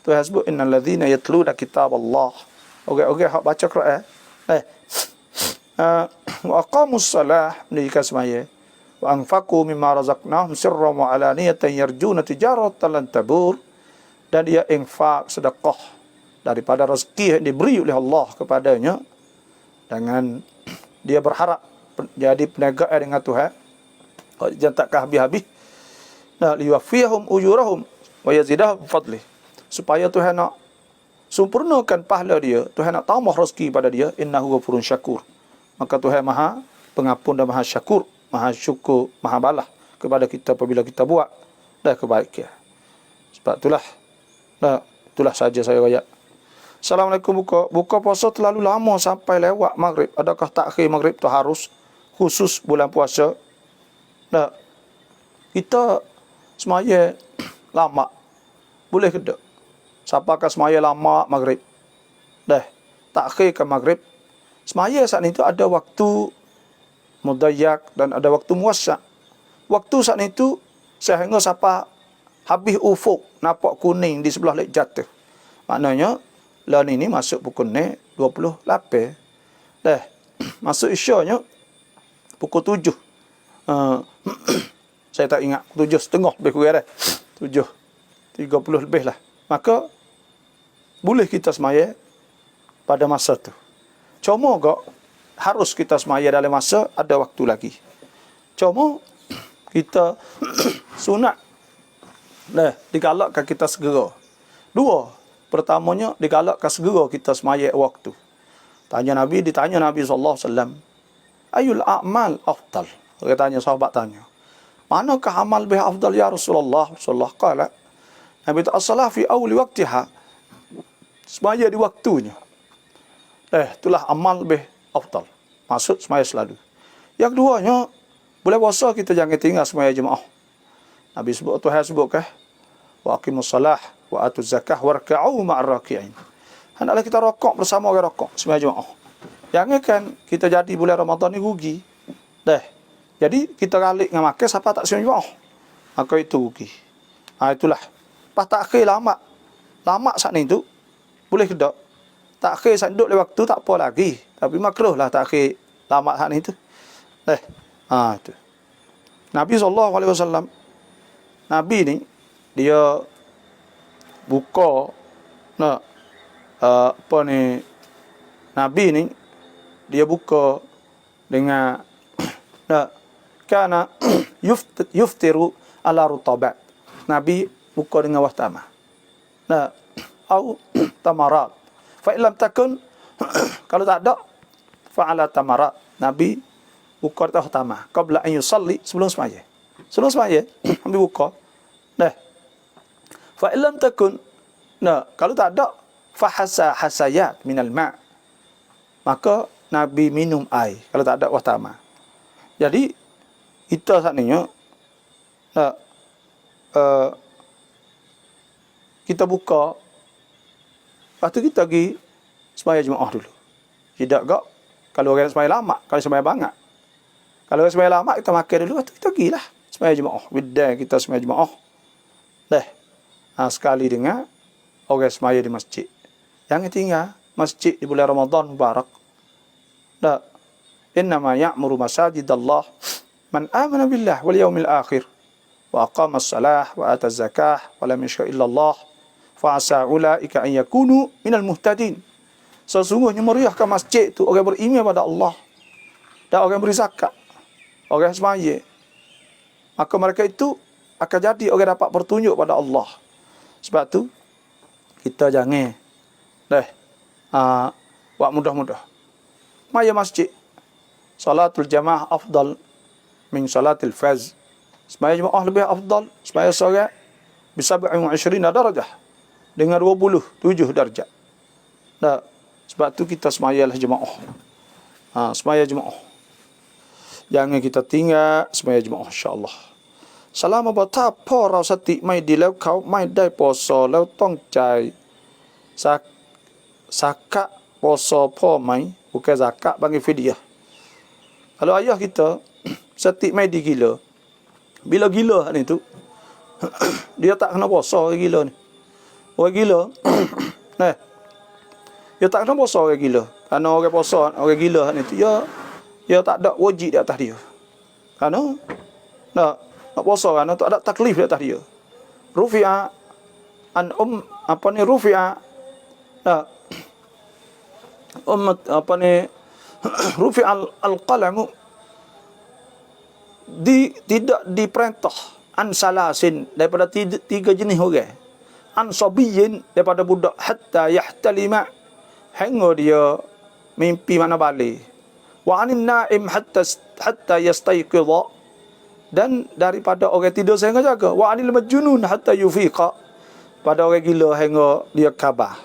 [SPEAKER 1] Tuhan sebut innal ladzina yatluna kitaballah. Okey hak baca Quran. Wa aqamus salah mendirikan semaya. Wa anfaqu mimma razaqnahum sirran wa alaniyatan yarjuna tijaratan lan tabur. Dan dia infak sedekah daripada rezeki yang diberi oleh Allah kepadanya dengan dia berharap jadi peniaga dengan Tuhan. Jangan takkan habis-habis. Liwafiyahum ujurahum wa yazidahum fadlih. Supaya Tuhan nak sempurnakan pahala dia, Tuhan nak tambah rezeki pada dia, innahu ghafurun syakur. Maka Tuhan Maha Pengampun dan Maha Syakur, Maha Syukur, Maha Balah kepada kita apabila kita buat dah kebaikan. Sebab itulah saja saya royak. Assalamualaikum. Buka puasa terlalu lama sampai lewat maghrib. Adakah takhir maghrib tu harus khusus bulan puasa? Kita semaya lama boleh ke tak? Siapakah semaya lama maghrib? Takhir ke maghrib. Semaya saat itu ada waktu mudayyak dan ada waktu muwassa'. Waktu saat itu sehingga siapa habis ufuk nampak kuning di sebelah lek jatuh. Maknanya lan ini masuk pukul 28. Masuk isyanya pukul 7. Saya tak ingat 7.30 lebih kurang dah. 7.30 lebih lah. Maka boleh kita semaya pada masa tu. Cuma harus kita semaya dalam masa ada waktu lagi. Cuma kita sunat digalakkan kita segera. Dua, pertamanya digalakkan segera kita semaya waktu. Ditanya Nabi sallallahu alaihi wasallam, ayul a'mal afdal? Dia tanya, sahabat tanya, manakah amal lebih afdal ya Rasulullah sallallahu alaihi wasallam? Nabi as-salah fi awli waqtiha. Semaya di waktunya. Itulah amal lebih afdal. Maksud semaya selalu. Yang keduanya, boleh puasa kita jangan tinggal semaya jemaah. Nabi sebut, Tuhan sebut wa aqimus salah wa atuz zakah warka'u ma'ar raki'in. Hendaklah kita rokok bersama orang rokok semaya jemaah. Jangan kan kita jadi bulan Ramadan ni rugi. Jadi kita galik dengan makan siapa tak semaya jemaah. Maka itu rugi. Itulah. Pas takhir lama saat ni tu boleh ke tak? Takhir saat duduk lewat waktu tak apa lagi. Tapi makruh lah takhir lama saat ni tu. Itu. Nabi SAW, Nabi ni dia buka Nabi ni dia buka dengan kana yuftiru ala rutabat. Nabi buka dengan wahtama. Au tamarat. Fa illam takun kalau tak ada fa'ala tamarat. Nabi buka dengan wahtama qabla an yusalli, sebelum sembahyang. Sebelum sembahyang Nabi buka. Fa illam takun kalau tak ada fa hasayat minal ma'. Maka Nabi minum air kalau tak ada wahtama. Jadi kita saat ni kita buka, lepas tu kita pergi sembahyang jemaah dulu. Tidak gak kalau orang sembahyang lama, kalau sembahyang banyak. Kalau orang sembahyang lama kita makan dulu, lepas tu kita pergilah sembahyang jemaah. Widai kita sembahyang jemaah. Sekali dengan orang sembahyang di masjid. Jangan tinggal masjid di bulan Ramadan mubarak. Innama ya'muru masajidallah man amana billah wal yawmil akhir wa aqama as-salah wa ata az-zakah wa lam yushrik illa Allah fa asa ulaika an yakunu minal muhtadin. Sesungguhnya meriahkan masjid itu orang beriman pada Allah dan orang beri zakat, orang sembahyang. Maka mereka itu akan jadi orang dapat bertunjuk pada Allah. Sebab tu kita jangan Wak mudah-mudah. Maya masjid. Salatul jamaah afdal min salatil faz. Semaya jemaah lebih afdal. Semaya seorang bisa 27 darjah. Dengan 27 darjat. Nah, sebab tu kita semayalah jemaah. Semaya jemaah. Jangan kita tinggal semaya jemaah insya-Allah. Selama betapaเราสติไม่ดีแล้วเขาไม่ได้ปอซอแล้วต้องจ่ายzakatปอซอพ่อไหม bukan zakat bagi fidyah. Kalau ayah kita sati mai di gila. Bila gila ni tu dia tak kena puasa orang gila ni. Orang gila nah. Dia tak kena puasa orang gila. Kerana orang puasa orang gila ni tu dia tak ada wajib di atas dia. Kerana nak puasa kerana tak ada taklif di atas dia. Rufi'a an rufi'a rufi'a al-qalam tidak diperintah an salasin daripada tiga jenis orang. An sabiyin daripada budak hatta yahtalima hingga dia mimpi mana balik. Wa anin naim hatta yastayqidha dan daripada orang tidur sehingga jaga. Wa anil majnun hatta yufiqa pada orang gila hingga dia khabar.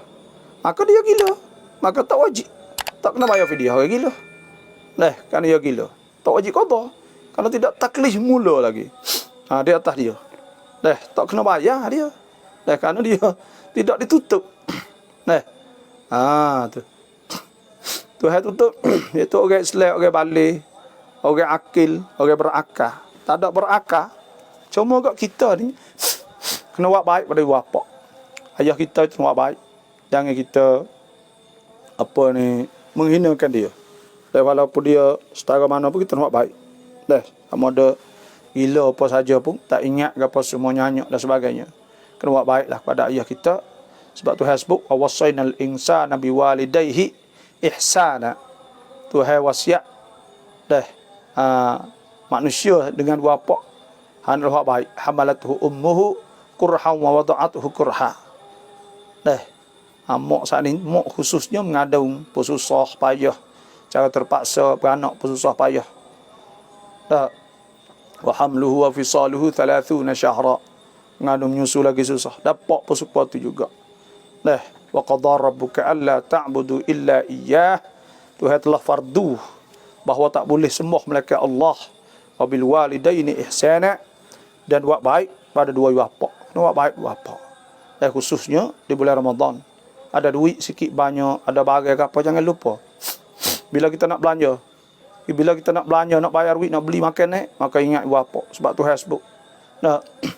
[SPEAKER 1] Maka dia gila, maka tak wajib. Tak kena bayar fidyah orang gila. Nah, kerana dia gila. Tak wajib qada. Kalau tidak taklif mula lagi. Di atas dia. Tak kena bayar dia. Kerana dia tidak ditutup. Tu. Tuhan tutup. Itu orang Islam, orang balik, orang akil, orang berakal. Tak ada berakal. Cuma kat kita ni kena buat baik pada bapak. Ayah kita itu buat baik. Jangan kita menghinakan dia. Dan walaupun dia setara mana pun kita buat baik. Sama ada gila apa saja pun tak ingat apa semua nyanyi dan sebagainya. Kena buat baiklah pada ayah kita. Sebab Tuhan sebut wasainal insana biwalidayhi ihsana. Tuhan wasiat manusia dengan bapa hendak buat baik. Hamalatuhu ummuhu kurhan wa wada'atuhu kurha. Mak saat ni mak khususnya mengandung pesusah payah. Cara terpaksa beranak pesusah payah. Wa hamluhu wa fisaluhu 30 syahra. Mengandung menyusu lagi susah. Dapat pesupa tu juga. Wa qadara rabbuka alla ta'budu illa iyyah. Tuhan telah fardu bahawa tak boleh sembah melainkan Allah. Wa bil walidaini ihsana dan buat baik pada dua bapa. Buat baik bapa. Dan khususnya di bulan Ramadan. Ada duit sikit banyak, ada barang apa jangan lupa. Bila kita nak belanja, nak bayar duit, nak beli makan maka ingat bapa sebab Tuhan sebut.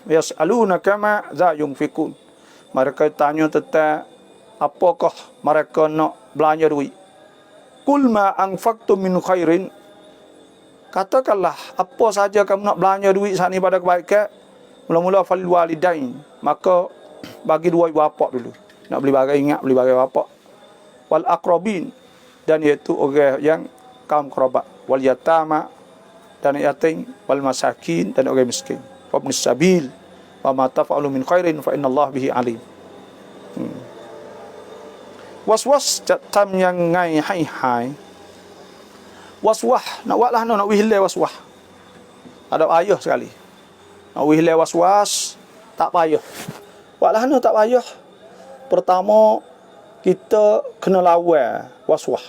[SPEAKER 1] Yas'alunaka ma za yunfikun. Mereka tanya tentang apakah mereka nak belanja duit. Qul ma anfaqtum min khairin. Katakanlah apa saja kamu nak belanja duit saat ni pada kebaikan, mula-mula fal walidain, maka bagi dua bapa dulu. Nak beli barang ingat beli barang bapa. Wal aqrabin dan iaitu orang yang kaum kerabat, wal yatama dan yatim, wal masakin dan orang miskin. Wa ibnis sabil wa ma taf'alu min khairin fa innallaha bihi alim. Was-was tam yang ngai hai. Waswah nak buatlah nak wihilai waswah. Ada payah sekali. Nak wihilai waswas tak payah. Buatlah tak payah. Pertama kita kena lawan waswah.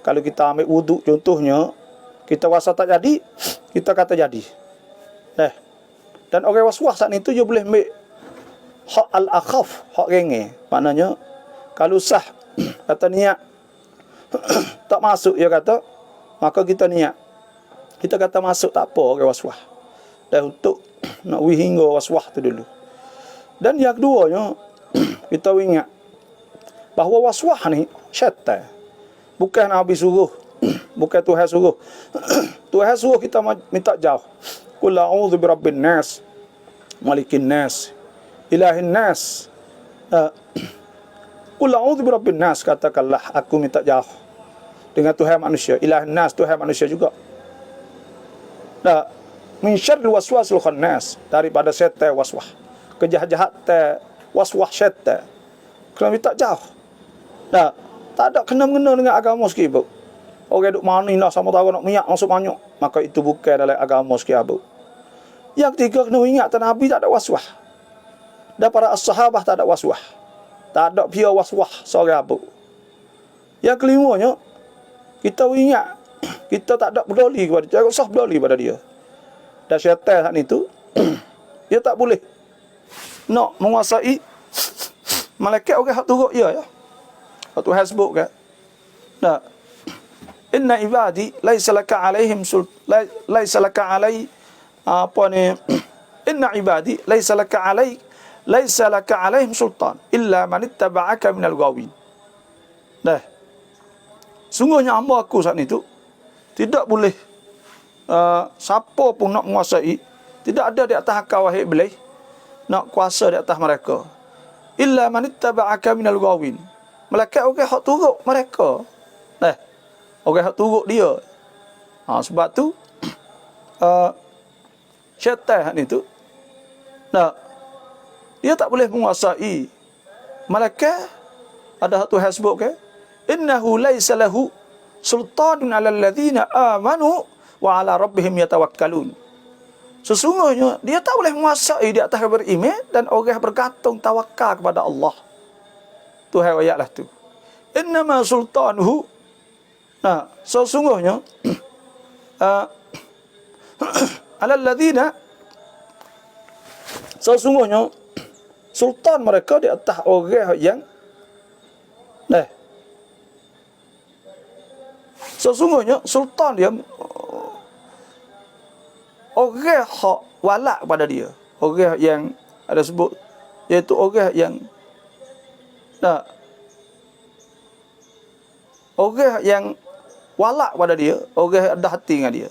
[SPEAKER 1] Kalau kita ambil wuduk contohnya, kita rasa tak jadi, kita kata jadi. Dan orang waswah saat itu dia boleh ambil hak al-akhaf, hak ringan. Maknanya kalau sah kata niat tak masuk dia kata, maka kita niat. Kita kata masuk tak apa orang waswah. Dan untuk nak hingga waswah tu dulu. Dan yang keduanya kita ingat bahawa waswah ni syaitan. Bukan Nabi suruh, bukan Tuhan suruh. Tuhan suruh kita minta jauh. Qul a'udzu birabbin nas, malikin nas, ilahin nas. Qul a'udzu birabbin nas, katakanlah aku minta jauh dengan Tuhan manusia. Ilahin nas, Tuhan manusia juga. Min syarril waswasil khannas, daripada syaitan waswah. Kejahat-jahat waswah syaitan. Kena minta jauh. Tak ada kena-mengena dengan agama sikit pun. Orang duk mani lah sama tahu nak minyak masuk banyak, maka itu bukan dalam agama sikit pun. Yang ketiga, kena ingat Nabi tak ada waswah. Dan para sahabat tak ada waswah. Tak ada pia waswah seorang pun. Yang kelimanya, kita ingat kita tak ada peduli kepada dia, tak usah peduli pada dia. Dan syaitan saat itu dia tak boleh nak menguasai malaikat orang hak turut dia ya. Hak Tuhan sebut kan. Nah, inna ibadi laisa laka alaihim laisa laka alai apa ni inna ibadi laisa laka alaihim sultan illa man ittaba'aka minal ghawin. Dah. Sungguhnya hamba aku saat itu tidak boleh siapa pun nak menguasai, tidak ada di atas kau wahai iblis nak kuasa di atas mereka. Illa man ittaba'aka minal ghawin. Malaikat orang hak turut mereka. Dah. Orang hak turut dia. Sebab tu syaitan ni tu dia tak boleh menguasai malaikat. Ada hak Tuhan sebut ke? Innahu laisa lahu sultanun 'alal ladzina amanu wa 'ala rabbihim yatawakkalun. Sesungguhnya dia tak boleh menguasai di atas beriman dan orang bergantung tawakal kepada Allah. Tuhan ayatlah tu. Innama sultanuhu. Sesungguhnya 'alal ladzina, sesungguhnya sultan mereka di atas orang yang sesungguhnya sultan dia orang hak walak pada dia. Orang yang ada sebut iaitu orang yang orang yang walak pada dia, orang yang ada hati dengan dia,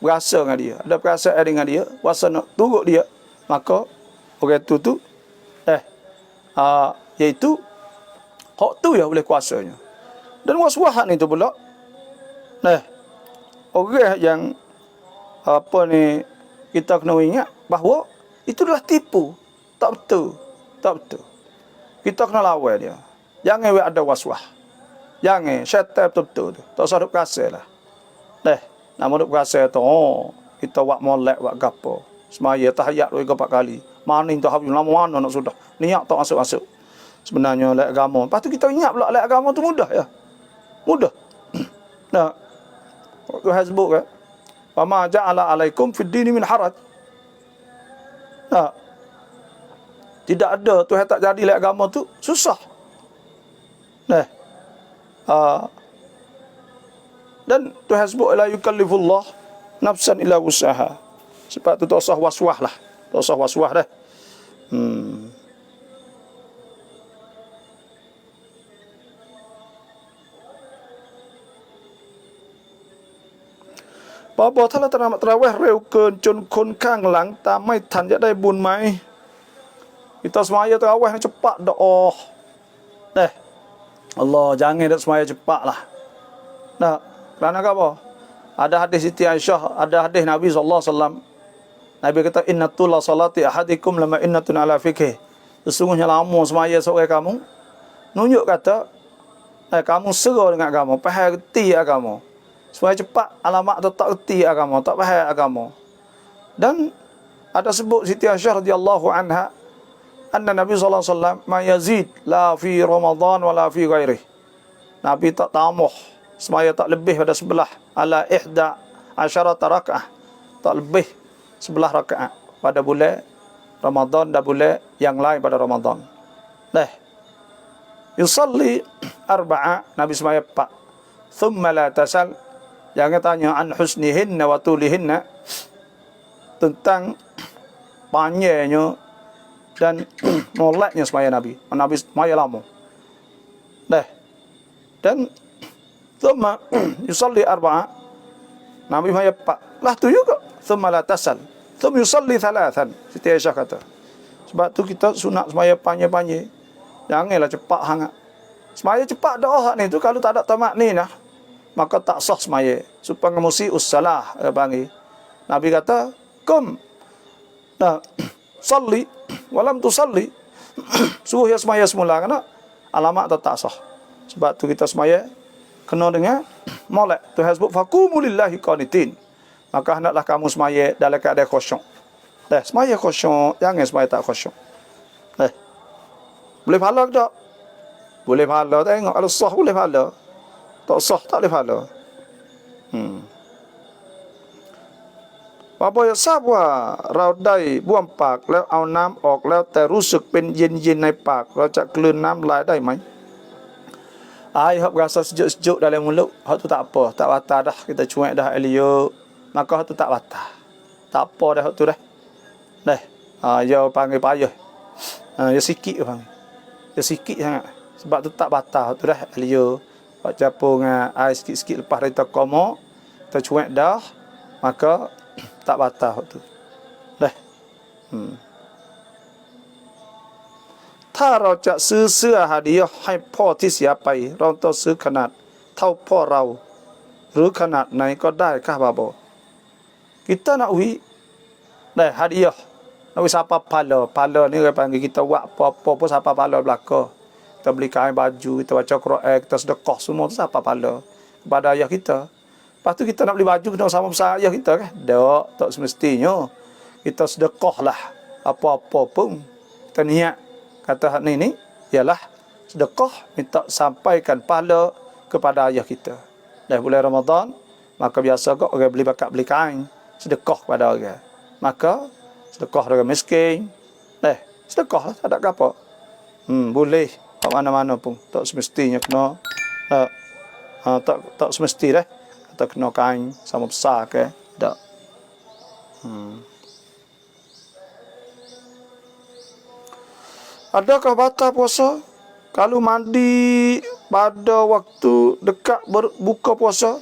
[SPEAKER 1] berasa dengan dia, ada perasaan dengan dia, kuasa nak turut dia, maka orang tu iaitu hak tu yang boleh kuasanya. Dan waswahan itu pula orang yang apa ni, kita kena ingat bahawa itu adalah tipu. Tak betul. Kita kena lawan dia. Jangan ada waswah. Jangan syaitan betul-betul tu. Tak usah duk perasa lah. Nama duk perasa tu, kita buat molek, buat gapo. Semaya tahiyat 2 ke 4 kali. Maning tu habis lama mana nak sudah. Niat tak masuk-masuk. Sebenarnya lek agama. Lepas tu kita ingat pula lek agama tu mudah ya. Mudah. Tuhan sebut kan, wa ma ja'ala 'alaikum fid dini min haraj. Tidak ada Tuhan tak jadi lek agama tu susah. Dan Tuhan sebut la yukallifullah nafsan illa wus'aha. Sebab tu tak usah waswah lah. Tak usah waswah dah. Bapa ถ้าเราตระหนักตระเวทเร็วเกินจนคนข้างหลังตามไม่ทันจะได้บุญไหม Kita semaya terawih yang cepat doa. Allah jangan dak semaya cepat lah. Kerana apa? Ada hadis Siti Aisyah, ada hadis Nabi sallallahu alaihi wasallam. Nabi kata inna tula salati ahadikum lama innatun ala fikih. Sesungguhnya lama semaya seorang kamu nunjuk kata kamu serah dengan agama, faham reti agama. Supaya cepat alamat tu tak reti agama, tak faham agama. Dan ada sebut Siti Aisyah radhiyallahu anha anna Nabi sallallahu alaihi wasallam ma yazid la fi Ramadan wala fi ghairi. Nabi tak tambah semaya tak lebih pada 11 ala ihda asyarata rakaah, tak lebih 11 rakaat pada bulan Ramadan dan bulan yang lain pada Ramadan. Yusalli arba'a, Nabi semaya 4. Thumma la tasal, jangan tanya an husnihinna wa tulihinna, tentang panjangnya dan moleknya semaya Nabi. Nabi semaya lama. Dan thumma yusalli arba'a, Nabi semaya 4. Lah tu juga. Thumma la tasal. Thumma yusalli thalathan. Siti Aisyah kata. Sebab tu kita sunat semaya panjang-panjang. Janganlah cepat hangat. Semaya cepat doa ni tu kalau tak ada tamak ni nah, maka tak sah semaya. Supaya musius salah panggil. Nabi kata, "Kum salli walam tusalli." Suruh ya semaya semula, karena alamat tak sah. Sebab tu kita semaya kena dengan molek. Tuhan sebut faqumu lillahi qanitin. Maka hendaklah kamu semaya dalam keadaan khusyuk. Semaya khusyuk, jangan semaya tak khusyuk. Boleh pahala ke tak? Boleh pahala, tengok kalau sah boleh pahala. Tak sah tak boleh pahala. Apa ya sabwa rauได้บ้วมปากแล้วเอาน้ำออกแล้วแต่รู้สึกเป็นเย็นๆในปากเราจะกลืนน้ำลายได้ไหม Air hak berasa sejuk-sejuk dalam mulut, hak tu tak apa, tak batal dah, kita cuek dah elok, maka hak tu tak batal. Tak apa dah hak tu dah. Dia panggil payah. Dia sikit panggil. Dia sikit sangat. Sebab tu tak batal hak tu dah elok. Hak campur dengan air sikit-sikit lepas dari koma, kita cuek dah, maka tak batal hak tu. ถ้าเราจะซื้อเสื้อฮาดิยะห์ให้พ่อที่เสียไปเราต้องซื้อขนาดเท่าพ่อเราหรือขนาดไหนก็ได้kah babo kita nak uhi hadiah nak uhi siapa pala ni orang panggil kita buat apa-apa pun siapa pala belaka kita beli kain baju kita baca Quran kita sedekah semua tu siapa pala kepada ayah kita. Lepas tu kita nak beli baju kena sama besar ayah kita kan, tak semestinya kita sedekahlah apa-apa pun kita niat kata hak ni ialah sedekah minta sampaikan pahala kepada ayah kita. Dah bulan Ramadan, maka biasa kok orang beli kain, sedekah kepada orang. Maka sedekah orang miskin. Sedekah tak ada apa. Boleh kat mana-mana pun, tak semestinya kena tak semesti dah kata kena kain sama besar ke, tak. Adakah batal puasa kalau mandi pada waktu dekat berbuka puasa?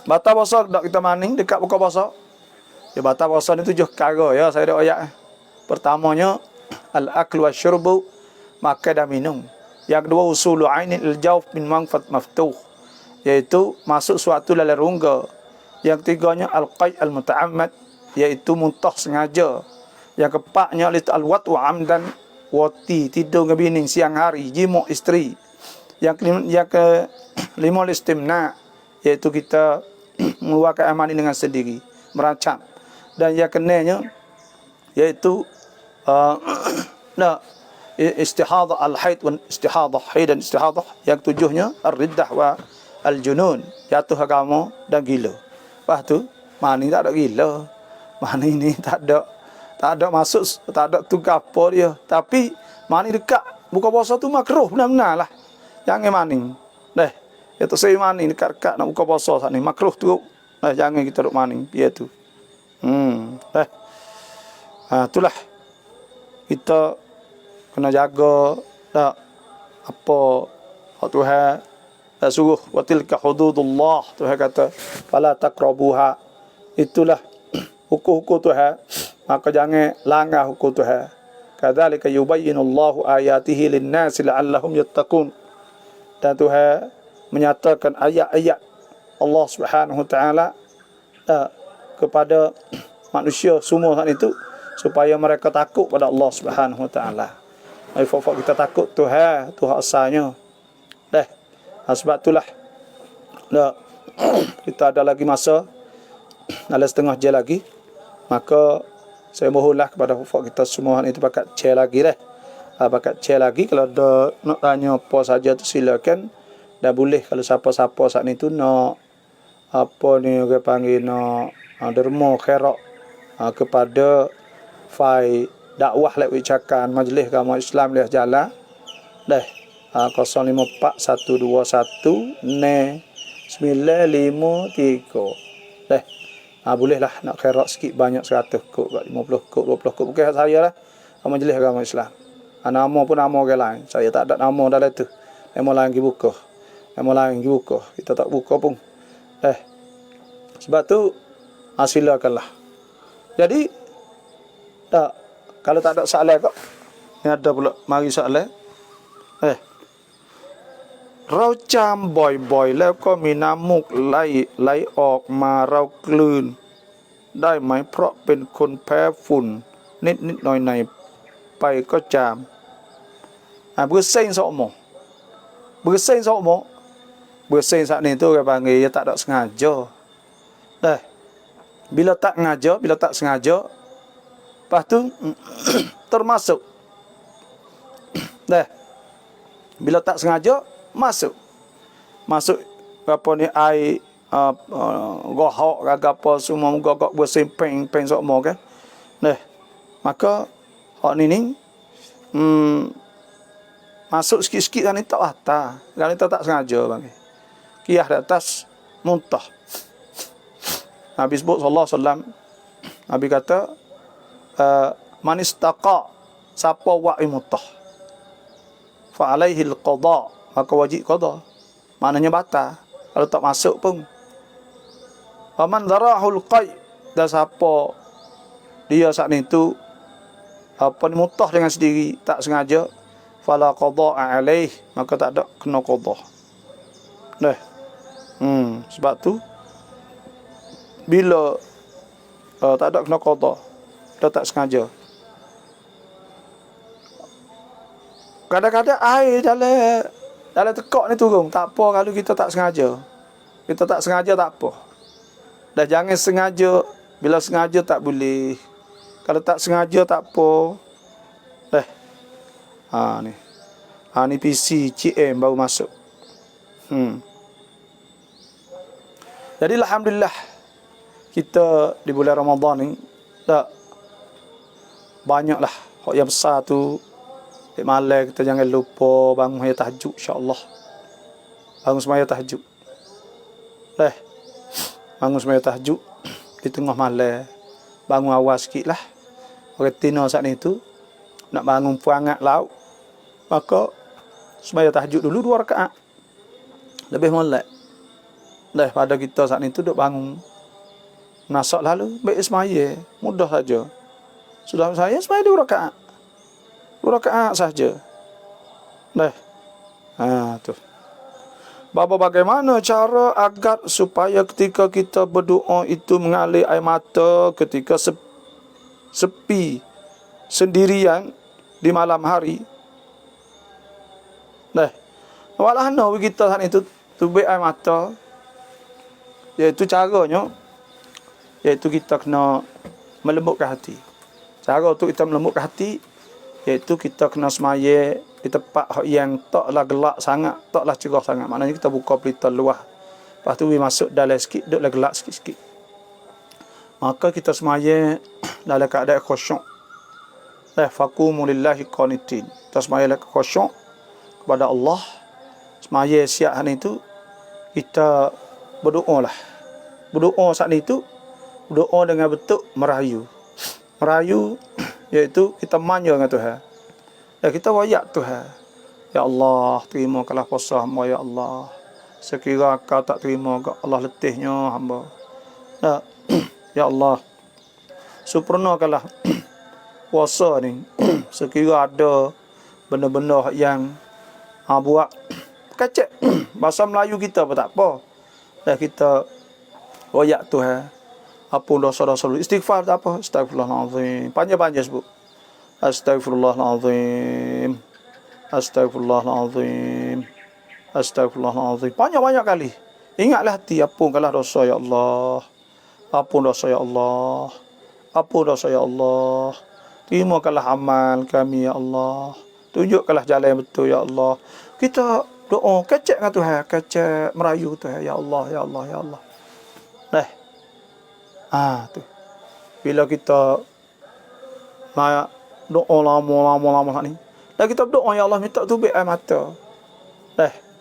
[SPEAKER 1] Batal puasa tak kita mandi dekat buka puasa? Ya batal puasa ni 7 perkara ya, saya ada ayat. Pertamanya al-aklu wasyurbu, makan dan minum. Yang kedua usulu ainil jawf min manfat maftuh, iaitu masuk suatu dalam rongga. Yang ketiganya al-qai' al-muta'ammad, iaitu muntah sengaja. Yang keempatnya al-wat'u amdan, wati tidur dengan bini siang hari, jimuk isteri. Yang kelima istimna, iaitu kita mengeluarkan air mani dengan sendiri, merancang. Dan yang keenamnya iaitu istihadah al-haid wa istihadah haid dan istihadah. Yang ketujuhnya ar-riddah wa al-junun, jatuh agama dan gila. Lepas tu mani tak ada gila, mani ni tak ada masuk, tak ada tugas apa dia. Tapi mani dekat buka puasa tu makruh benar-benar lah. Jangan mani. Itu saya mani dekat-dekat nak buka puasa saat ni makruh tu. Jangan kita duk mani dia tu. Itulah kita kena jaga tak apa hak Tuhan dah suruh, wa tilka hududullah, Tuhan kata fala taqrabuha. Itulah hukum-hukum Tuhan, maka jangan langgar hukum Tuhan. Kadzalika yubayyinullahu ayatihi lin-nasi la'allahum yattaqun. Dan Tuhan menyatakan ayat-ayat Allah Subhanahu wa taala kepada manusia semua saat itu supaya mereka takut pada Allah Subhanahu wa taala. Fak kita takut Tuhan, Tuhan asalnya. Sebab itulah kita ada lagi masa, ada setengah jam lagi. Maka saya mohonlah kepada hufaz kita semua itu pakat share lagi dah. Pakat share lagi, kalau ada nak tanya apa saja tu silakan. Dan boleh kalau siapa-siapa saat ni tu nak apa ni orang panggil nak derma khairat kepada fai dakwah lewat ucapan majlis agama Islam leh jalan. 054121953. Bolehlah nak khairat sikit banyak 100 kok, 50 kok, 20 kok. Bukan saya lah, majlis agama Islam. Nama pun nama orang lain. Saya tak ada nama dalam tu. Nama lain pergi buka. Nama lain pergi buka. Kita tak buka pun. Sebab tu silakanlah. Jadi kalau tak ada soalan kok. Ni ada pula mari soalan. Rau chamบ่อยๆแล้วก็มีน้ำมูกไหลออกมาเรากลืนได้ไหมเพราะเป็นคนแพ้ฝุ่นนิดๆหน่อยๆไปก็จาม Bersin seumur bersin sokmo. Bersin saat ni tu orang panggil dia tak ada sengaja. Bila tak sengaja, lepas tu termasuk. Bila tak sengaja, masuk apa ni air gohok apa semua gogok bersin peng sokmo kan. Maka hak ni masuk sikit-sikit kan tak patah. Kan itu tak sengaja bang. Kiyah di atas muntah. Nabi sebut sallallahu alaihi wasallam, Nabi kata man istaqa, siapa buat muntah, fa alaihi alqada, maka wajib qada. Maknanya batal kalau tak masuk pun. Wa man darahul qai, dan siapa dia saat itu muntah dengan sendiri tak sengaja, fala qada alaih, maka tak ada kena qada. Sebab tu bila tak ada kena qada, dia tak sengaja. Kadang-kadang air dalam tekak ni turun, tak apa kalau kita tak sengaja. Kita tak sengaja tak apa. Dah jangan sengaja, bila sengaja tak boleh. Kalau tak sengaja tak apa. Ni PC CM baru masuk. Jadi alhamdulillah kita di bulan Ramadan ni tak banyaklah hak yang besar tu. Di malam kita jangan lupa bangun sembahyang tahajud insya-Allah. Bangun sembahyang tahajud. Bangun sembahyang tahajud di tengah malam. Bangun awal sikitlah. Orang tina saat ni tu nak bangun perangat lauk. Maka sembahyang tahajud dulu 2 rakaat. Lebih molek. Pada kita saat ni tu duk bangun nasak lalu baik sembahyang, mudah saja. Sudah saya sembahyang 2 rakaat. 2 rakaat saja. Tu. Bagaimana cara agar supaya ketika kita berdoa itu mengalir air mata ketika sepi sendirian di malam hari. Walahna kita saat itu tubik air mata, iaitu caranya, iaitu kita kena melembutkan hati. Cara untuk kita melembutkan hati, iaitu kita kena semaya di tempat yang taklah gelap sangat, taklah cerah sangat. Maknanya kita buka pelita luar. Lepas tu masuk dalam sikit, duduklah gelap sikit-sikit. Maka kita semaya dalam keadaan khusyuk. Faqumu lillahi qanitin. Kita semaya dalam khusyuk kepada Allah. Semaya siap hari itu kita berdoa lah. Berdoa saat itu, berdoa dengan bentuk merayu. Merayu iaitu kita manja dengan Tuhan. Kita wayak Tuhan. Ya Allah, terimakanlah puasa hamba ya Allah. Sekira kau tak terima, Allah letihnya hamba. Ya Allah, sempurnakanlah puasa ni. Sekira ada benda-benda yang buat kacak bahasa Melayu kita apa tak apa. Kita wayak Tuhan. Apa dosa-dosa dulu. Istighfar tak apa. Astagfirullahaladzim. Panjang-panjang sebut. Astagfirullahaladzim. Astagfirullahaladzim. Astagfirullahaladzim. Banyak-banyak kali. Ingatlah hati. Ampunkanlah dosa ya Allah. Ampun dosa ya Allah. Ampun dosa ya Allah. Terimakanlah amal kami ya Allah. Tunjukkanlah jalan yang betul ya Allah. Kita doa kecek dengan Tuhan. Kecek merayu Tuhan. Ya Allah, ya Allah, ya Allah. Tu. Bila kita doa lama ni. Dan kita berdoa ya Allah minta tubik air mata.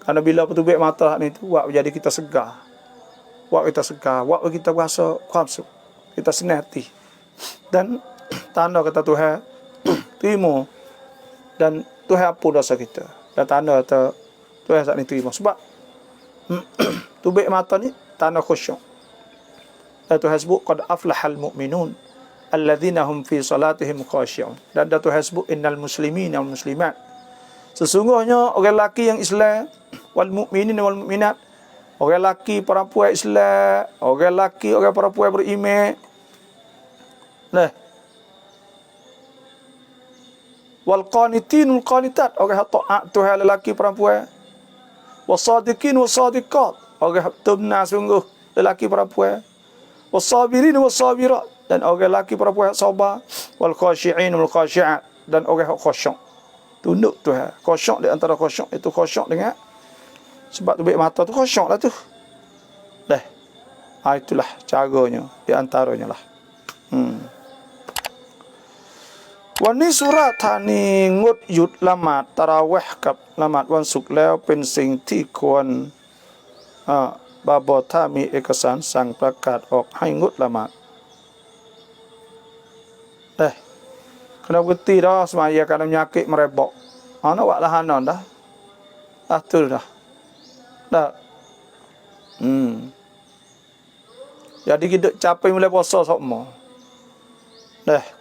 [SPEAKER 1] Kerana bila tubik mata ni tu buat jadi kita segar. Buat kita segar, buat kita rasa khamsu. Kita senang hati. Dan tanda kata Tuhan terima dan Tuhan ampun dosa kita. Dan tanda kata Tuhan saat ni terima sebab tubik mata ni tanda khusyuk. Tuhan sebut qad aflahal mu'minun alladzina hum fi salatihim khashi'un. Dan Tuhan sebut innal muslimina wal muslimat. Sesungguhnya orang lelaki yang Islam wal mu'minin wal mu'minat, orang lelaki perempuan Islam, orang lelaki orang perempuan beriman. Wal qanitin wal qanitat, orang taat Tuhan lelaki perempuan. wasadiqin wasadiqat, orang betul benar sungguh lelaki perempuan, wasabirin wasabirat, dan orang lelaki perempuan sabar, wal khashi'in wal khashi'at, dan orang khusyuk. Tunduk Tuhan. Khusyuk di antara khusyuk itu khusyuk dengan sebab tubik mata tu khusyuk lah tu. Dah. Itulah caranya di antaranya lah. Wani surat hani ngut yut lamat tarawih kap lamat wan suk leo pen sing ti kwon babo ta mi ekasan sang prakat ok hai ngut lamat. Kena berhenti dah semaya kena menyakit merebok. Nak buat lahanan dah. Tu dah. Dah. Jadi kita capai mulai puasa semua.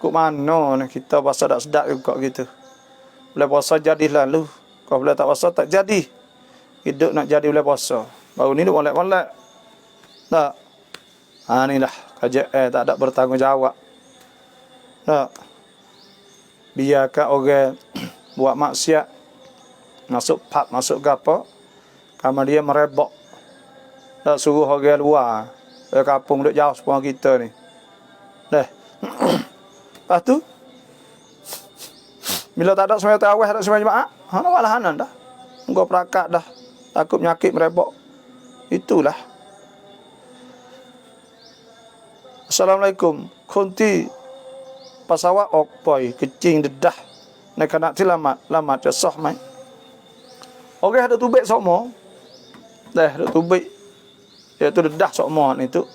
[SPEAKER 1] Kok mana ni kita puasa tak sedap juga gitu. Mulai puasa jadi lalu. Kalau boleh tak puasa tak jadi. Hidup nak jadi boleh puasa. Baru ni duk molek-molek. Tak. Ni lah. Kajian tak ada bertanggungjawab. Tak. Biarkan orang buat maksiat. Masuk pub, masuk gapo. Kamu dia merebok. Tak suruh orang luar. Kampung duk jauh sepuluh kita ni. Lepas tu, bila tak ada sembahyang tarawih, tak ada sembahyang jemaah, nak buat lahanan dah. Engkau perakat dah. Takut penyakit merebok. Itulah. Assalamualaikum. Kunti pasawak okpoi, kecing dedah. Nak kena lamat jasah mai. Okey ada tubik semua. Ada tubik. Iaitu dedah semua ni tu.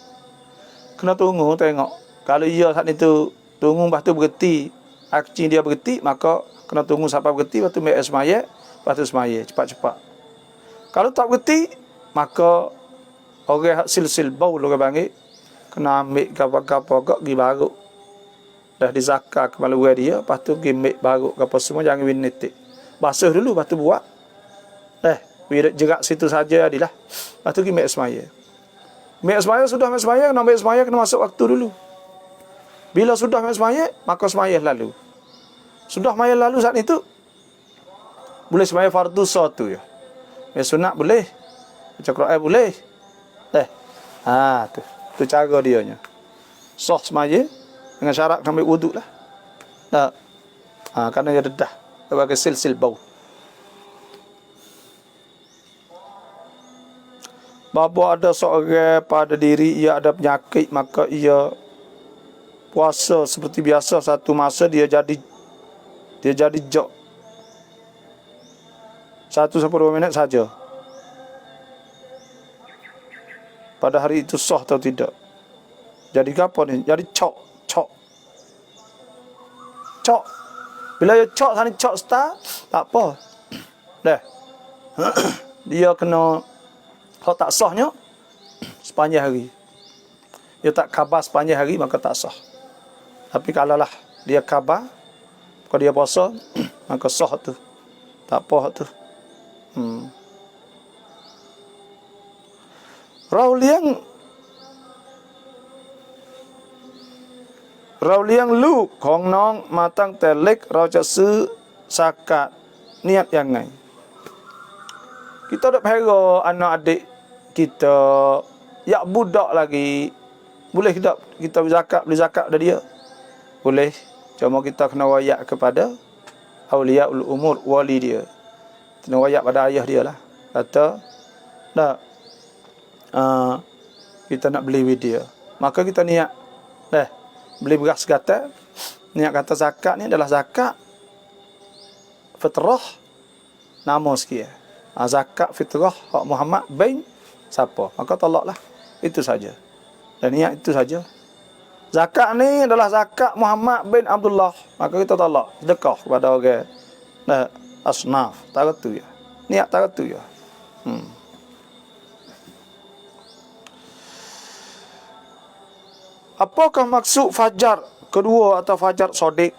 [SPEAKER 1] Kena tunggu tengok. Kalau ia saat itu tunggu lepas tu berhenti, kecing dia berhenti, maka kena tunggu sampai berhenti, lepas tu ambil semaya, lepas tu semaya cepat-cepat. Kalau tak berhenti, maka orang silsil bau orang panggil, kena ambil kapal-kapal pergi baru. Dah dizakar kemaluan dia, lepas tu pergi ambil baru kapal semua, jangan winitik. Basuh dulu, lepas tu buat. Bila jerak situ saja jadilah. Lepas tu pergi ambil semaya. Ambil semaya, sudah ambil semaya, kena ambil semaya, kena masuk waktu dulu. Bila sudah ambil semaya, maka semaya lalu. Sudah semaya lalu saat itu, boleh semaya fardu satu ya. Ambil sunat boleh. Baca Quran boleh. Tu cara dianya. Sah semaya, dengan syarat ambil wuduk lah. Kerana dia dedah. Sebagai silsil bau. Bapa ada seorang pada diri ia ada penyakit, maka ia puasa seperti biasa. Satu masa dia jadi jok 1-2 minit saja. Pada hari itu sah atau tidak? Jadi apa ni? Jadi cok. Bila dia cok sana cok star, tak apa. Dia kena, kalau tak sahnya sepanjang hari. Dia tak khabar sepanjang hari, maka tak sah. Tapi kalau lah dia khabar, kalau dia puasa, maka sah tu. Tak apa tu. Rau liang lu Hong nong matang telek rau cha sư sakat niat yang ngai. Kita dak hera anak adik kita yak budak lagi. Boleh tak kita beli zakat dari dia? Boleh. Cuma kita kena wayak kepada auliaul umur, wali dia. Kena wayak pada ayah dia lah. Kata tak kita nak beli dia. Maka kita niat beli beras kata, niat kata zakat ni adalah zakat fitrah nama sekian. Zakat fitrah hak Muhammad bin siapa? Maka tolaklah. Itu saja. Dan niat itu saja. Zakat ni adalah zakat Muhammad bin Abdullah. Maka kita tolak sedekah kepada orang asnaf. Tarat tu ya. Niat tarat tu ya. Apakah maksud fajar kedua atau fajar sodik?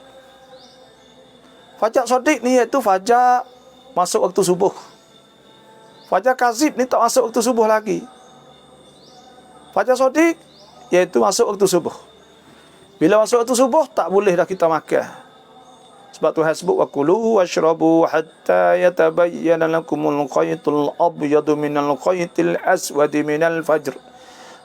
[SPEAKER 1] Fajar sodik ni iaitu fajar masuk waktu subuh. Fajar kazib ni tak masuk waktu subuh lagi. Fajar sodik iaitu masuk waktu subuh. Bila masuk waktu subuh, tak boleh dah kita makan. Sebab Tuhan sebut wa kulu washrabu hatta yatabayyana lakumul khaytul abyadu minal khaytil aswadi minal fajr.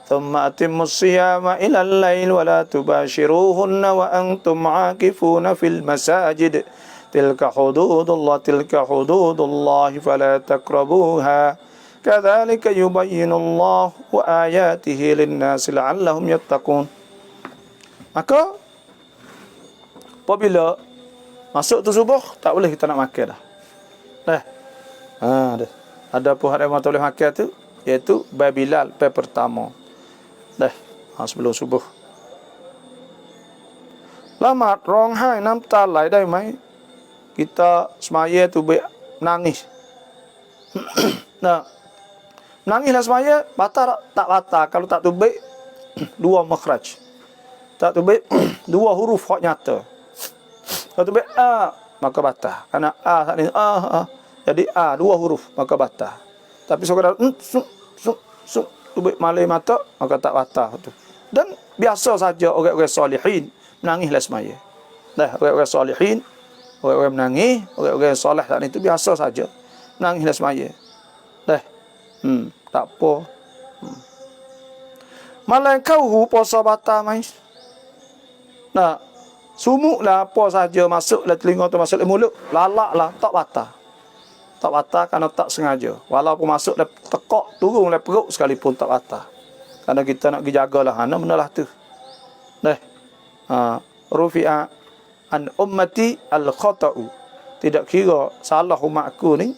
[SPEAKER 1] Thumma atimmus siyama ila al-lail wa la tubashiruhunna wa antum aakifuna fil masajid. Tilka hududullah fala takrabuha. Kadzalika yubayyinullahu ayatihi lin-nasi la'allahum yattaqun. Maka apabila masuk tu subuh, tak boleh kita nak makan dah. Dah. Ada pun hari yang tak boleh makan tu, iaitu Bilal pertama. Sebelum subuh. Lama rong hai nam ta lai dai mai. Kita semaya tu menangis. Menangislah semaya, batal tak batal. Kalau tak tubik, dua makhraj. Tak tubik, dua huruf hak nyata. Kalau tubik maka batal. Karena saat ni jadi dua huruf maka batal. Tapi sekadar tubik malai mata maka tak batal tu. Dan biasa saja orang-orang salihin menangislah semaya. Orang-orang salihin, orang-orang menangis, orang-orang soleh saat itu biasa saja menangislah semaya. Tak apa. Malah kau puasa batal mai. Sumuklah apa saja masuklah telinga tu, masuklah mulut, lalaklah tak batal. Tak batal kerana tak sengaja. Walaupun masuklah tekak turunlah perut sekalipun tak batal. Kerana kita nak jagalah benda lah tu. Rufi'a an ummati al-khata'u. Tidak kira salah umatku ni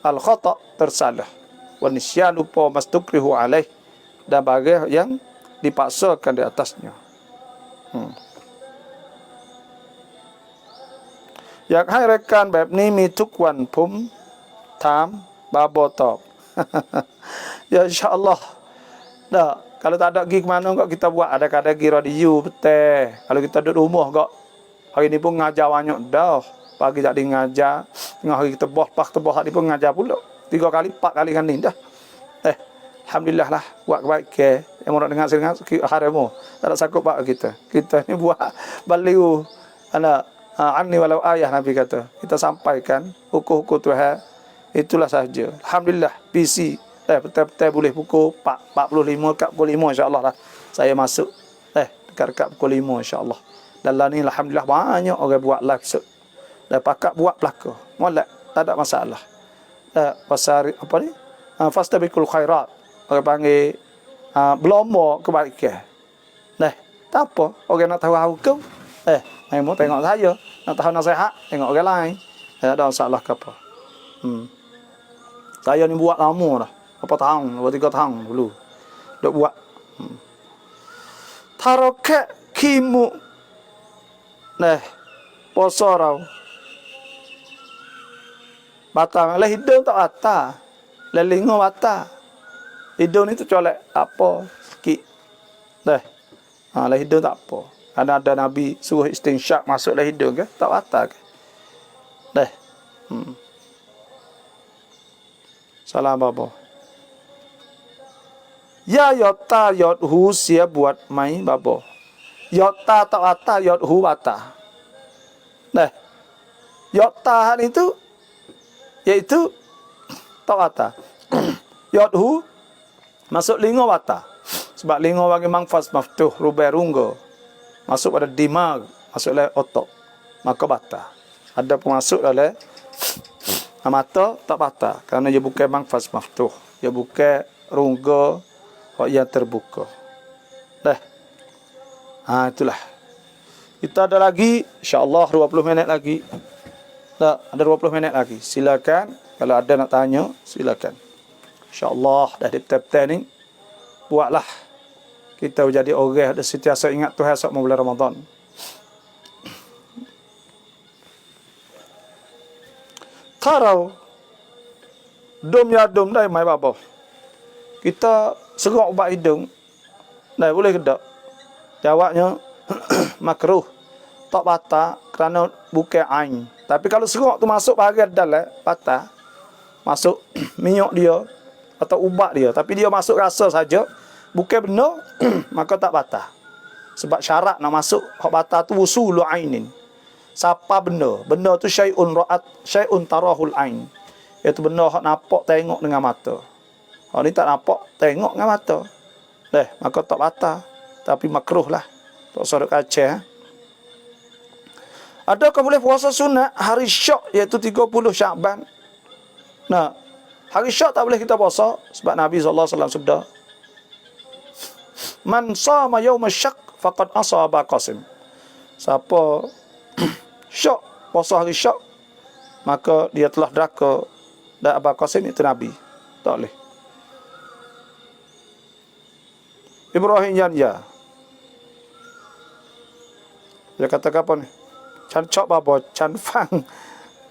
[SPEAKER 1] al-khata' tersalah. Wa nisyan lupa mastukrihu alaih, dan bagai yang dipaksakan di atasnya. Yang hai rekan แบบนี้มีทุกวันผมถามบาโบตอบ Ya insyaAllah. Kalau tak ada pergi ke mana kok kita buat ada kadang pergi radio betul. Kalau kita duduk rumah kok hari ni pun ngajar banyak dah. Pagi tak ngajar, tengah hari kita tebah hari pun ngajar pula. 3 kali 4 kali kan ni dah. Alhamdulillah lah buat kebaikan. Yang orang dengar haramu. Tak ada sakut pak kita. Kita ni buat baliu anni walau ayah, Nabi kata. Kita sampaikan hukum-hukum Tuhan. Itulah sahaja. Alhamdulillah PC betul-betul boleh pukul 45 kat pukul 5 insya-Allah lah. Saya masuk dekat pukul 5 insya-Allah. Dalam ni alhamdulillah banyak orang buat live set. Dan pakak buat pelaka. Molek, tak ada masalah. Pasal apa ni? Fastabiqul khairat. Orang panggil berlomba kebaikan. Tak apa. Orang nak tahu hukum, mau tengok saya. Nak tahu nasihat, tengok orang lain. Tak ada masalah ke apa. Saya ni buat lama dah. Berapa tahun? 2-3 tahun dulu. Duk buat. Taroket kimu. Puasa rau. Batal. Lah hidung tak batal. Lah lingo batal. Hidung ni tu colek apa sikit. Lah hidung tak apa. Ada Nabi suruh istinsyak masuk lah hidung ke? Tak batal ke? Salam bapa. Ya yota yot hu siap buat mai bapa. Yota tak batal, yot hu batal. Yota itu iaitu tak batal. Yothu masuk lingo batal. Sebab lingo bagi mangfaz maftuh rubai rungga. Masuk pada dimag, masuk oleh otak, maka batal. Ada pun masuk oleh mata tak batal kerana dia bukan mangfaz maftuh. Dia bukan rungga yang terbuka. Itulah. Kita ada lagi insya-Allah 20 minit lagi. Ada 20 minit lagi. Silakan kalau ada nak tanya, silakan. InsyaAllah dah di betul-betul ni buatlah kita jadi orang ada sentiasa ingat Tuhan saat bulan Ramadan. Tarau dom ya dom dai mai bapa. Kita serok ubat hidung. Dah boleh ke tak? Jawabnya makruh. Tak batal kerana bukan ain. Tapi kalau serok tu masuk bahagian dalam batal. Masuk minyak dia atau ubat dia, tapi dia masuk rasa saja, bukan benar, maka tak batal. Sebab syarat nak masuk hak batal tu usulu ainin. Siapa benda? Benda tu syai'un ra'at, syai'un tarahul ain. Iaitu benda hak nampak tengok dengan mata. Hak ni tak nampak tengok dengan mata. Maka tak batal, tapi makruh lah. Tak sorok kaca. Adakah boleh puasa sunat hari Syak iaitu 30 Syakban? Nah, hari Syak tak boleh kita puasa sebab Nabi SAW sabda, "Man shama yauma syak faqad asaba qasim." Siapa Syak, puasa hari Syak, maka dia telah deraka dan Aba Qasim itu Nabi. Tak boleh. Ibrahim Yanya. Dia kata apa ni? Chan chok babo, chan fang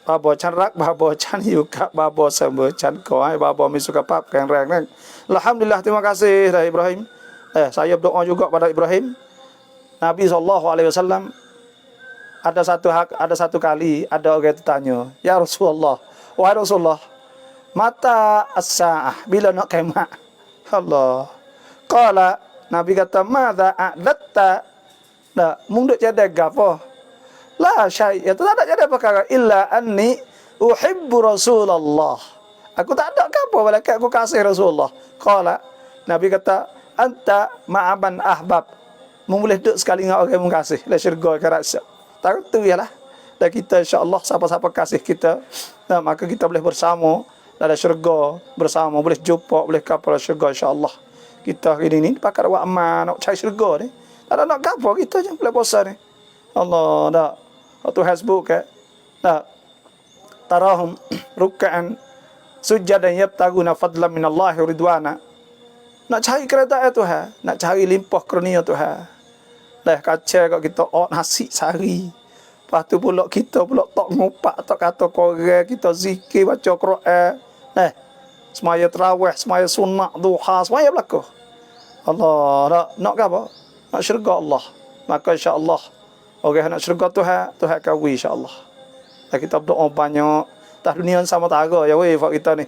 [SPEAKER 1] babo, chan rak babo, chan yuka babo semua, chan koi babo mi suka pap keng reng neng. Alhamdulillah, terima kasih dari Ibrahim. Saya berdoa juga pada Ibrahim. Nabi SAW ada satu kali ada orang itu tanya, "Ya Rasulullah, wahai Rasulullah, mata as-sa'ah, bila nak kiamat?" Allah. Qala, Nabi kata, "Madza a'datta?" Nah, mung duk jadi gapo? La syai', ya tak ada jadi perkara illa anni uhibbu Rasulullah. Aku tak ada gapo walaupun aku kasih Rasulullah. Qala, Nabi kata, "Anta ma'aban ahbab." Mung boleh duduk sekali dengan orang yang kasih, la syurga ke rasa. Tak tu ialah. Dan kita insya-Allah siapa-siapa kasih kita, nah, maka kita boleh bersama dalam syurga, bersama boleh jumpa, boleh kapal syurga insya-Allah. Kita hari ni pakai buat amal nak cari syurga ni. Tak ada nak gapo kita je boleh puasa ni. Allah dak. Waktu hasbuk ke. Dak. Tarahum ruk'an sujadan yabtaguna fadlan min Allah ridwana. Nak cari kereta Tuhan, nak cari limpah kurnia Tuhan. Kaca kat kita nasi sehari. Lepas tu pula kita pula tak ngupak, tak kata korang, kita zikir, baca Quran. Semaya terawih, semaya sunat, duha, semaya berlaku. Allah, nak ke apa? Nak syurga Allah. Maka insya-Allah orang nak syurga Tuhan kawi insya-Allah. Dan kita berdoa banyak. Tah dunia sama taga ya weh fak kita ni.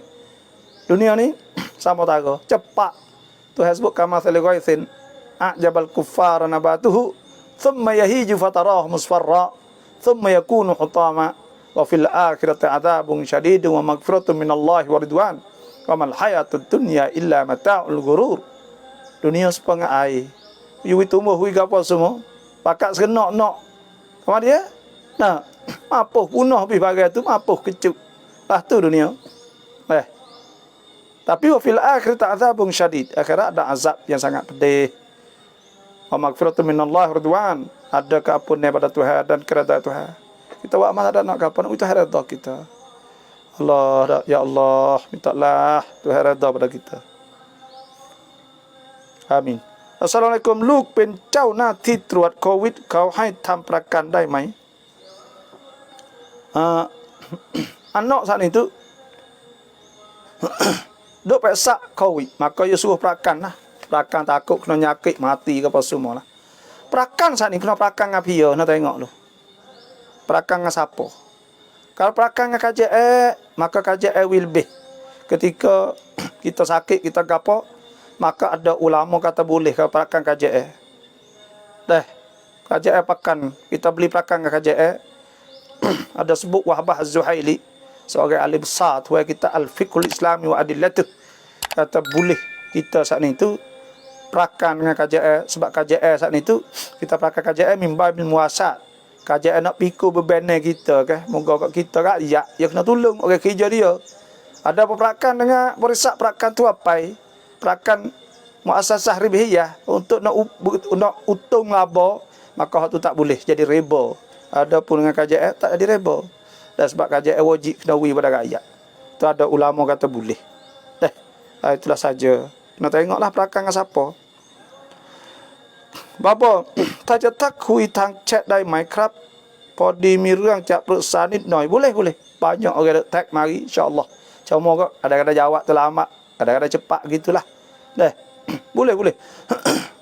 [SPEAKER 1] Dunia ni sama taga, cepat. Tuhan sebut kama thal ghaithin a'jabal kuffara nabatuhu thumma yahiju fatarahu musfarra thumma yakunu hutama wa fil akhirati adzabun syadidun wa maghfiratun minallahi wa ridwan wa mal hayatud dunya illa mata'ul ghurur. Dunia sepengah air. You tumbuh hui gapo semua. Pakat serenak nak. Sama dia? Nah, mapuh punah pi bagai tu, mapuh kecup. Tu dunia. Tapi wa fil akhirati adzabun syadid. Akhirat ada azab yang sangat pedih. Wa maghfiratun minallahi wa ridwan. Ada keampunan pada Tuhan dan keredaan Tuhan. Kita buat amal ada nak keampunan itu redha kita. Allah, ya Allah, mintalah Tuhan redha pada kita. Amin. Assalamualaikum ลูกเป็นเจ้าหน้าที่ตรวจโควิดเขาให้ทำประกันได้ไหม anak saat itu duk periksa COVID, maka dia suruh perakan lah. Perakan takut kena nyakit, mati ke apa semua lah. Perakan saat ni kena perakan dengan pia, nak tengok tu. Perakan dengan siapa? Kalau perakan dengan KJL, maka KJL will be. Ketika kita sakit, kita gapo, maka ada ulama kata boleh kalau perakan KJL. KJL pakan, kita beli perakan dengan KJL. Ada sebut Wahbah Az-Zuhaili, seorang ahli besar tu kita Al-Fiqhul Islami wa Adillatuh, kata boleh kita saat ni tu perakan dengan KJL. Sebab KJL saat ni tu kita perakan KJL mimbar bil muasat. KJL nak pikul beban kita ke, moga kat kita rakyat dia kena tolong orang kerja dia. Ada apa perakan dengan berisak perakan tu apa? Perakan muasasah ribhiyah untuk nak untung laba, maka tu tak boleh jadi riba. Ada pun dengan KJL tak jadi riba. Dan sebab KJL wajib kena wi pada rakyat. Tu ada ulama kata boleh. Itulah saja. Nak tengoklah perakan dengan siapa. Bapa, ถ้าจะทักคุยทางแชทได้ไหมครับพอดีมีเรื่องจะปรึกษานิดหน่อย boleh boleh banyak orang tag mari insyaallah cuma kok ada-ada jawab terlama ada-ada cepat gitulah boleh boleh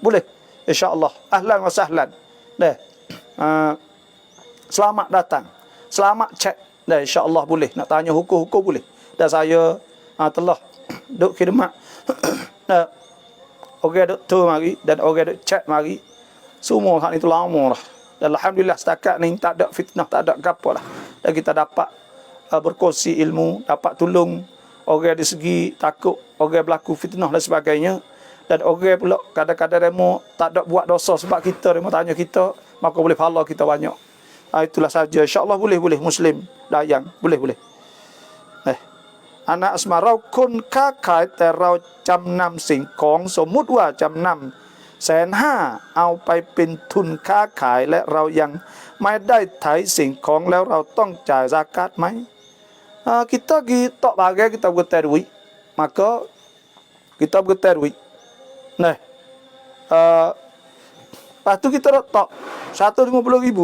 [SPEAKER 1] boleh insyaallah ahlan wa sahlan selamat datang selamat chat insyaallah boleh nak tanya hukum-hukum boleh dan saya telah duk khidmat orang duk tu mari dan orang duk chat mari semua hak itu lama dah Dan alhamdulillah setakat ni tak ada fitnah, tak ada gapo lah. Dan kita dapat berkongsi ilmu, dapat tolong orang di segi takut orang berlaku fitnah dan sebagainya. Dan orang pula kadang-kadang demo tak ada buat dosa sebab kita demo tanya kita, maka boleh pahala kita banyak. Itulah saja. InsyaAllah boleh Muslim dayang, boleh. Anak asma เราคนค้าขายแต่เราจำนำสิ่งของสมมุติว่าจำนำ150,000เอาไปเป็นทุนค้าขายและเรายังไม่ได้ไถสิ่งของแล้วเราต้องจ่ายซากาตไหมkita tak bagai kita bergetar duit, maka kita bergetar duit. Lepas tu kita letak 150,000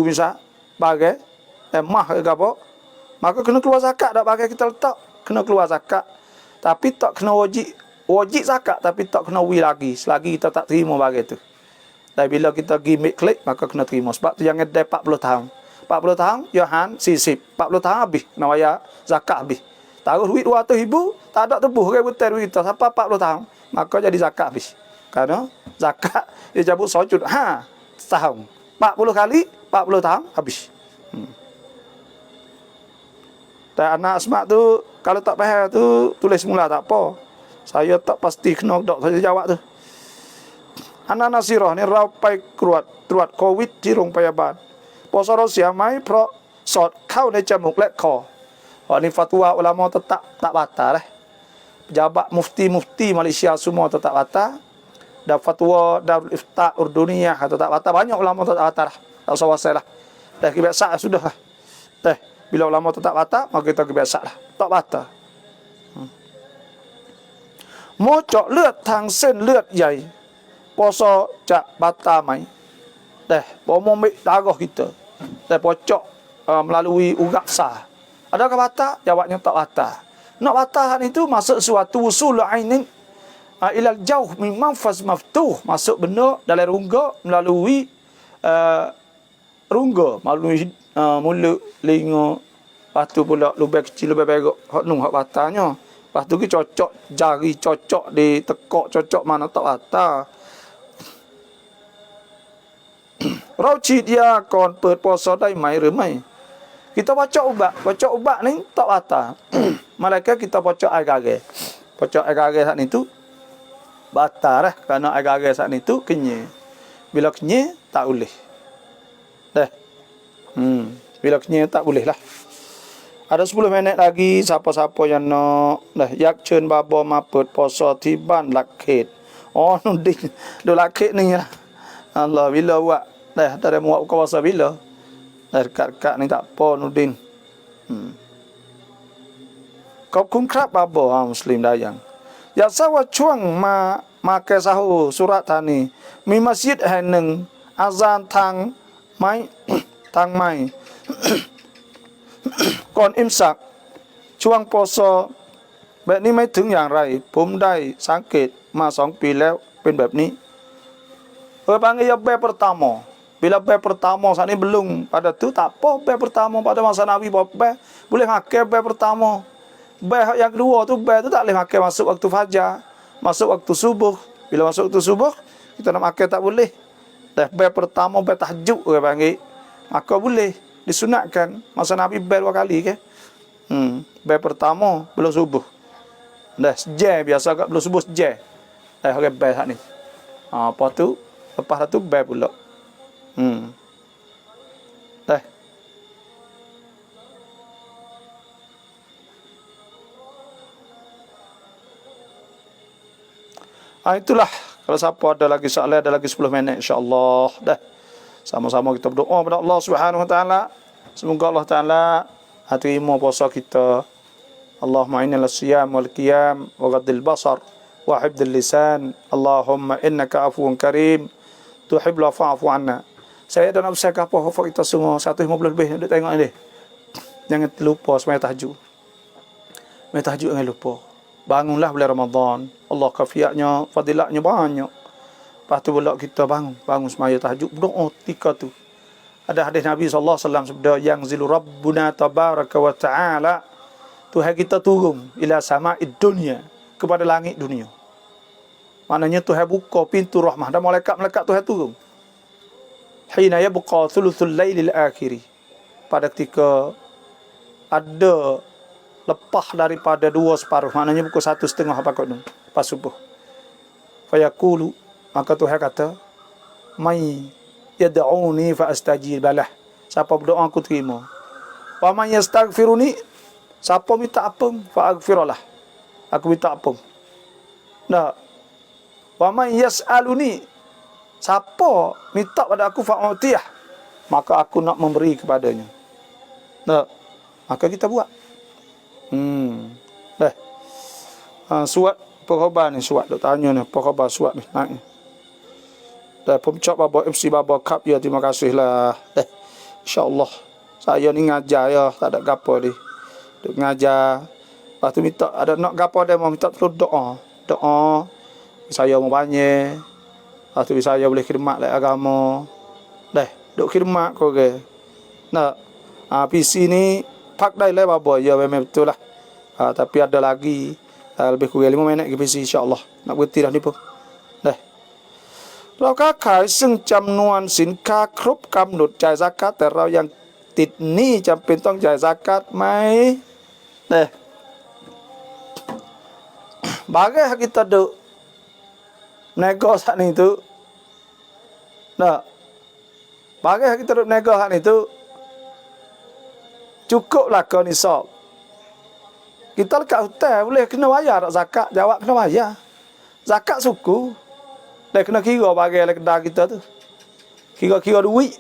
[SPEAKER 1] misal bagai mah ke apa, maka kena keluar zakat. Tak bagai kita letak kena keluar zakat, tapi tak kena wajib zakat, tapi tak kena wi lagi selagi kita tak terima bagai tu. Dan bila kita pergi make klik, maka kena terima. Sebab tu jangan ada 40 tahun. 40 tahun Yohan sisip, 40 tahun habis kena bayar zakat habis. Taruh duit 200,000 tak ada tebuh ke betul duit kita sampai 40 tahun, maka jadi zakat habis. Karena zakat dia cabut sujud setahun 40 kali 40 tahun habis. Dan anak asma tu kalau tak faham tu tulis mula tak apa. Saya tak pasti kena dok saya jawab tu. Anak Nasirah ni rau paiตรวจโควิดที่โรงพยาบาลปสรเสียไหมเพราะสอดเข้าในจมูกและคอนี่fatwa ulama tak batal lah. Pejabat mufti Malaysia semua tak batal. Dan fatwa Darul Ifta Urduniyah tak batal. Banyak ulama tak batal lah. Tak usah wasai lah. Dah kebiasaan sudah lah. Bila ulama tak batal, maka kita kebiasaan lah. Tak batal. หมอเจาะเลือดทางเส้นเลือดใหญ่ปสจะบาตาไหมแต่พอมambil darah kitaแต่พอเจาะmelalui urat sah adakah batal? Jawabnya tak batal. Nak batal itu masuk suatu usul ainin ilal jauh min manfaz maftuh, masuk benda dalam rongga melalui rongga melalui mulut, telinga, lepas tu pula lubang kecil lubang berok hak nu hak batalnya. Lepas tu kita cocok jari, cocok di tekak, cocok mana tak batal. เราฉีดยาก่อนเปิดปสได้ไหมหรือไม่ Kita baca ubat ni tak batal. Malaikat kita baca air garam. Baca air garam saat ni tu batal lah. Kerana air garam saat ni tu kenyal. Bila kenyal tak boleh. Bila kenyal tak boleh lah. Ada 10 minit lagi. Siapa-siapa yang nak อยากเชิญบาบอมาเปิดปสที่บ้านหลักเขต นู่นดิดูหลักเขตนี่lah. Allah bila buat. Tak ada muat buka puasa bila. Dekat-dekat ni tak apa Nudin. ขอบคุณครับบาบอมุสลิมได้ยังอยากทราบว่าช่วงมาแกซาฮูสุราษฎร์ธานีมีมัสยิดแห่งหนึ่งอาซานทางไม้ ก่อนอิมซักช่วงปสแบบนี้ไม่ถึงอย่างไรผมได้สังเกตมา2 ปีแล้วเป็นแบบนี้panggil ya bab pertama. Bila bab pertama saat ini belum pada tu tak apa bab pertama pada masa Nabi bab boleh makan bab pertama. Bab yang kedua tu bab tu tak boleh makan masuk waktu fajar, masuk waktu subuh. Bila masuk waktu subuh kita nak makan tak boleh. Dah bab pertama bab tahajud orang panggil. Maka boleh disunatkan masa Nabi bab 2 kali ke. Bab pertama belum subuh. Dah sejam biasa kat belum subuh sejam. Dah orang bab saat ni. Apa tu lepas tu bab pula. Dah. Itulah. Kalau siapa ada lagi soalan, ada lagi 10 minit insya-Allah. Dah. Sama-sama kita berdoa kepada Allah Subhanahu wa taala. Semoga Allah taala terima puasa kita. Allahumma innal siyam wal qiyam wa ghaddil basar wa hifdzil lisan. Allahumma innaka afuwun karim. Tuhibbul fa'fu anna. Saya dah nak bercakap apa hafal kita semua 150 lebih nak tengok ni. Jangan lupa semaya tahajud. Semaya tahajud jangan lupa. Bangunlah bulan Ramadan. Allah kafiatnya, fadilatnya banyak. Lepas tu pula kita bangun semaya tahajud, berdoa ketika tu. Ada hadis Nabi sallallahu alaihi wasallam sabda yang zilu rabbuna tabaraka wa taala. Tuhan kita turun ila sama'id dunya, kepada langit dunia. Maknanya Tuhan buka pintu rahmah dan malaikat-malaikat Tuhan turun. hina yabqa thuluthul lailil akhiri, pada ketika ada lepas daripada 2/4, maknanya pukul 1:30 apa kot tu, pas subuh. Fayaqulu, maka Tuhan kata, may yad'uni fa astajib lah, siapa berdoa aku terima. Wa man yastaghfiruni, siapa minta ampun, fa aghfirlah, aku minta ampun. Nah, wa man yas'aluni, siapa minta pada aku, fa utiyah, maka aku nak memberi kepadanya. Nah, maka kita buat. Suat perkhabar ni, suat duk tanya ni, perkhabar suat ni naik ni. Dah pemcap baba MC baba kap ya, terima kasihlah. InsyaAllah saya ni ngajar ya, tak ada gapo ni. Duk ngajar. Lepas tu minta ada nak gapo dia mau minta terus doa. Doa saya mau banyak. Lepas tu saya boleh khidmat like agama. Dah, duk khidmat kau ke. Nah, PC ni pak dah lah baba, ya memang betul lah. Tapi ada lagi lebih kurang 5 minit ke PC insya-Allah. Nak berhenti dah ni pun. Dah. เราค้าขายซึ่งจำนวนสินค้าครบกำหนดจ่ายซะกาตแต่เรายังติดหนี้จำเป็นต้องจ่ายซะกาตไหมเนี่ย bagai kita duk nego saat itu, nah, bagai kita duk nego saat itu, cukuplah kau nisab. Kita lekat hotel boleh kena bayar tak zakat, jawab kena bayar. Zakat suku. Dah kena kira bagai kedai kita tu. Kira-kira duit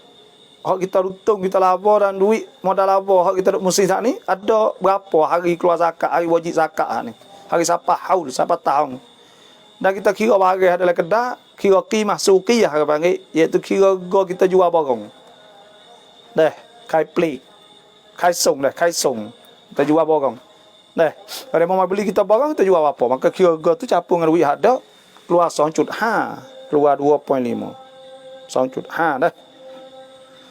[SPEAKER 1] hak kita rutung, kita labur, dan duit modal labur hak kita duk mesti saat ni ada berapa hari keluar zakat, hari wajib zakat ni. Hari siapa haul, siapa tahun. Dan kita kira bagai adalah kedai, kira qimah suqiyah ke panggil, iaitu kira go kita jual barang. Dah, kai play. Kai song dah, kai song. Kita jual barang. Dah, kalau mau beli kita barang, kita jual apa? Maka kira go tu capung dengan duit ada, keluar 2.5, keluar 2.5. 2.5 dah.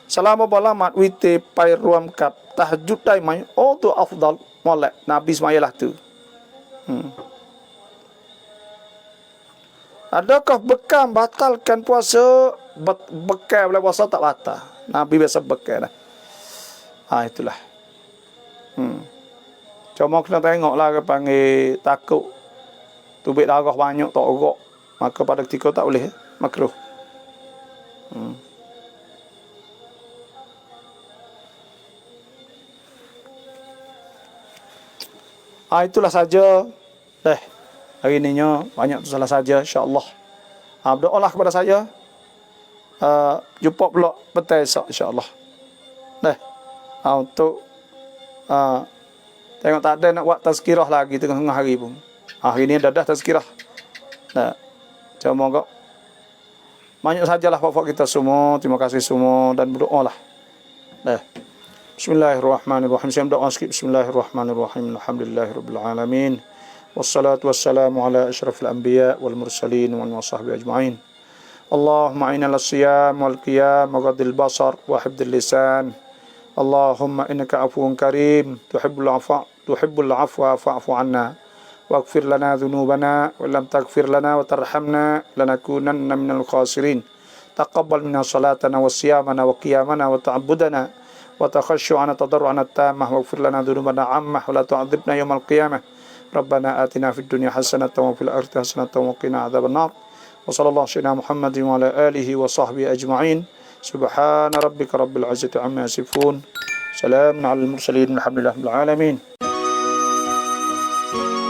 [SPEAKER 1] Selama balamat wite pai ruam kat tahajud dai mai, oh tu afdal molek Nabi Ismail lah tu. Adakah bekam batalkan puasa? Bekam boleh puasa tak batal. Nabi biasa bekam dah. Itulah. Cuma kena tengoklah ke panggil takut tubik darah banyak tak orok, maka pada ketika tak boleh makruh. Itulah saja. Hari ininya banyak tu salah saja, insya-Allah. Berdoalah kepada saya. Jumpa pula petang esok insya-Allah. Untuk tengok tak ada nak buat tazkirah lagi tengah-tengah hari pun. Hari ini dah tazkirah. Cuma kok banyak sajalah bapak kita semua. Terima kasih semua dan berdoalah. Bismillahirrahmanirrahim. Saya berdoa sikit. Bismillahirrahmanirrahim. Alhamdulillahirabbil alamin. Wassalatu wassalamu ala asyrafil anbiya wal mursalin wa sahbihi ajma'in. Allahumma inna las-siyam wal qiyam wa ghadil basar wa hifdzil lisan. Allahumma innaka afuwun karim tuhibbul afwa fa'fu anna waghfir lana dhunubana wa lam taghfir lana wa tarhamna lanakunanna minal khasirin. Taqabbal minna salatana wa siyamana wa qiyamana wa ta'abbudana wa takhashshu'ana tadarru'ana at-tammah waghfir lana dhunubana 'ammah wa la tu'adzibna yawmal qiyamah. Rabbana atina fid dunya hasanatan wa fil akhirati hasanatan wa qina adzabannar. Wa sallallahu sayyidina Muhammadin wa ala alihi wa sahbihi ajma'in. Subhana rabbika rabbil izzati amma yasifun. Salamun alal mursalin. Alhamdulillahil alamin.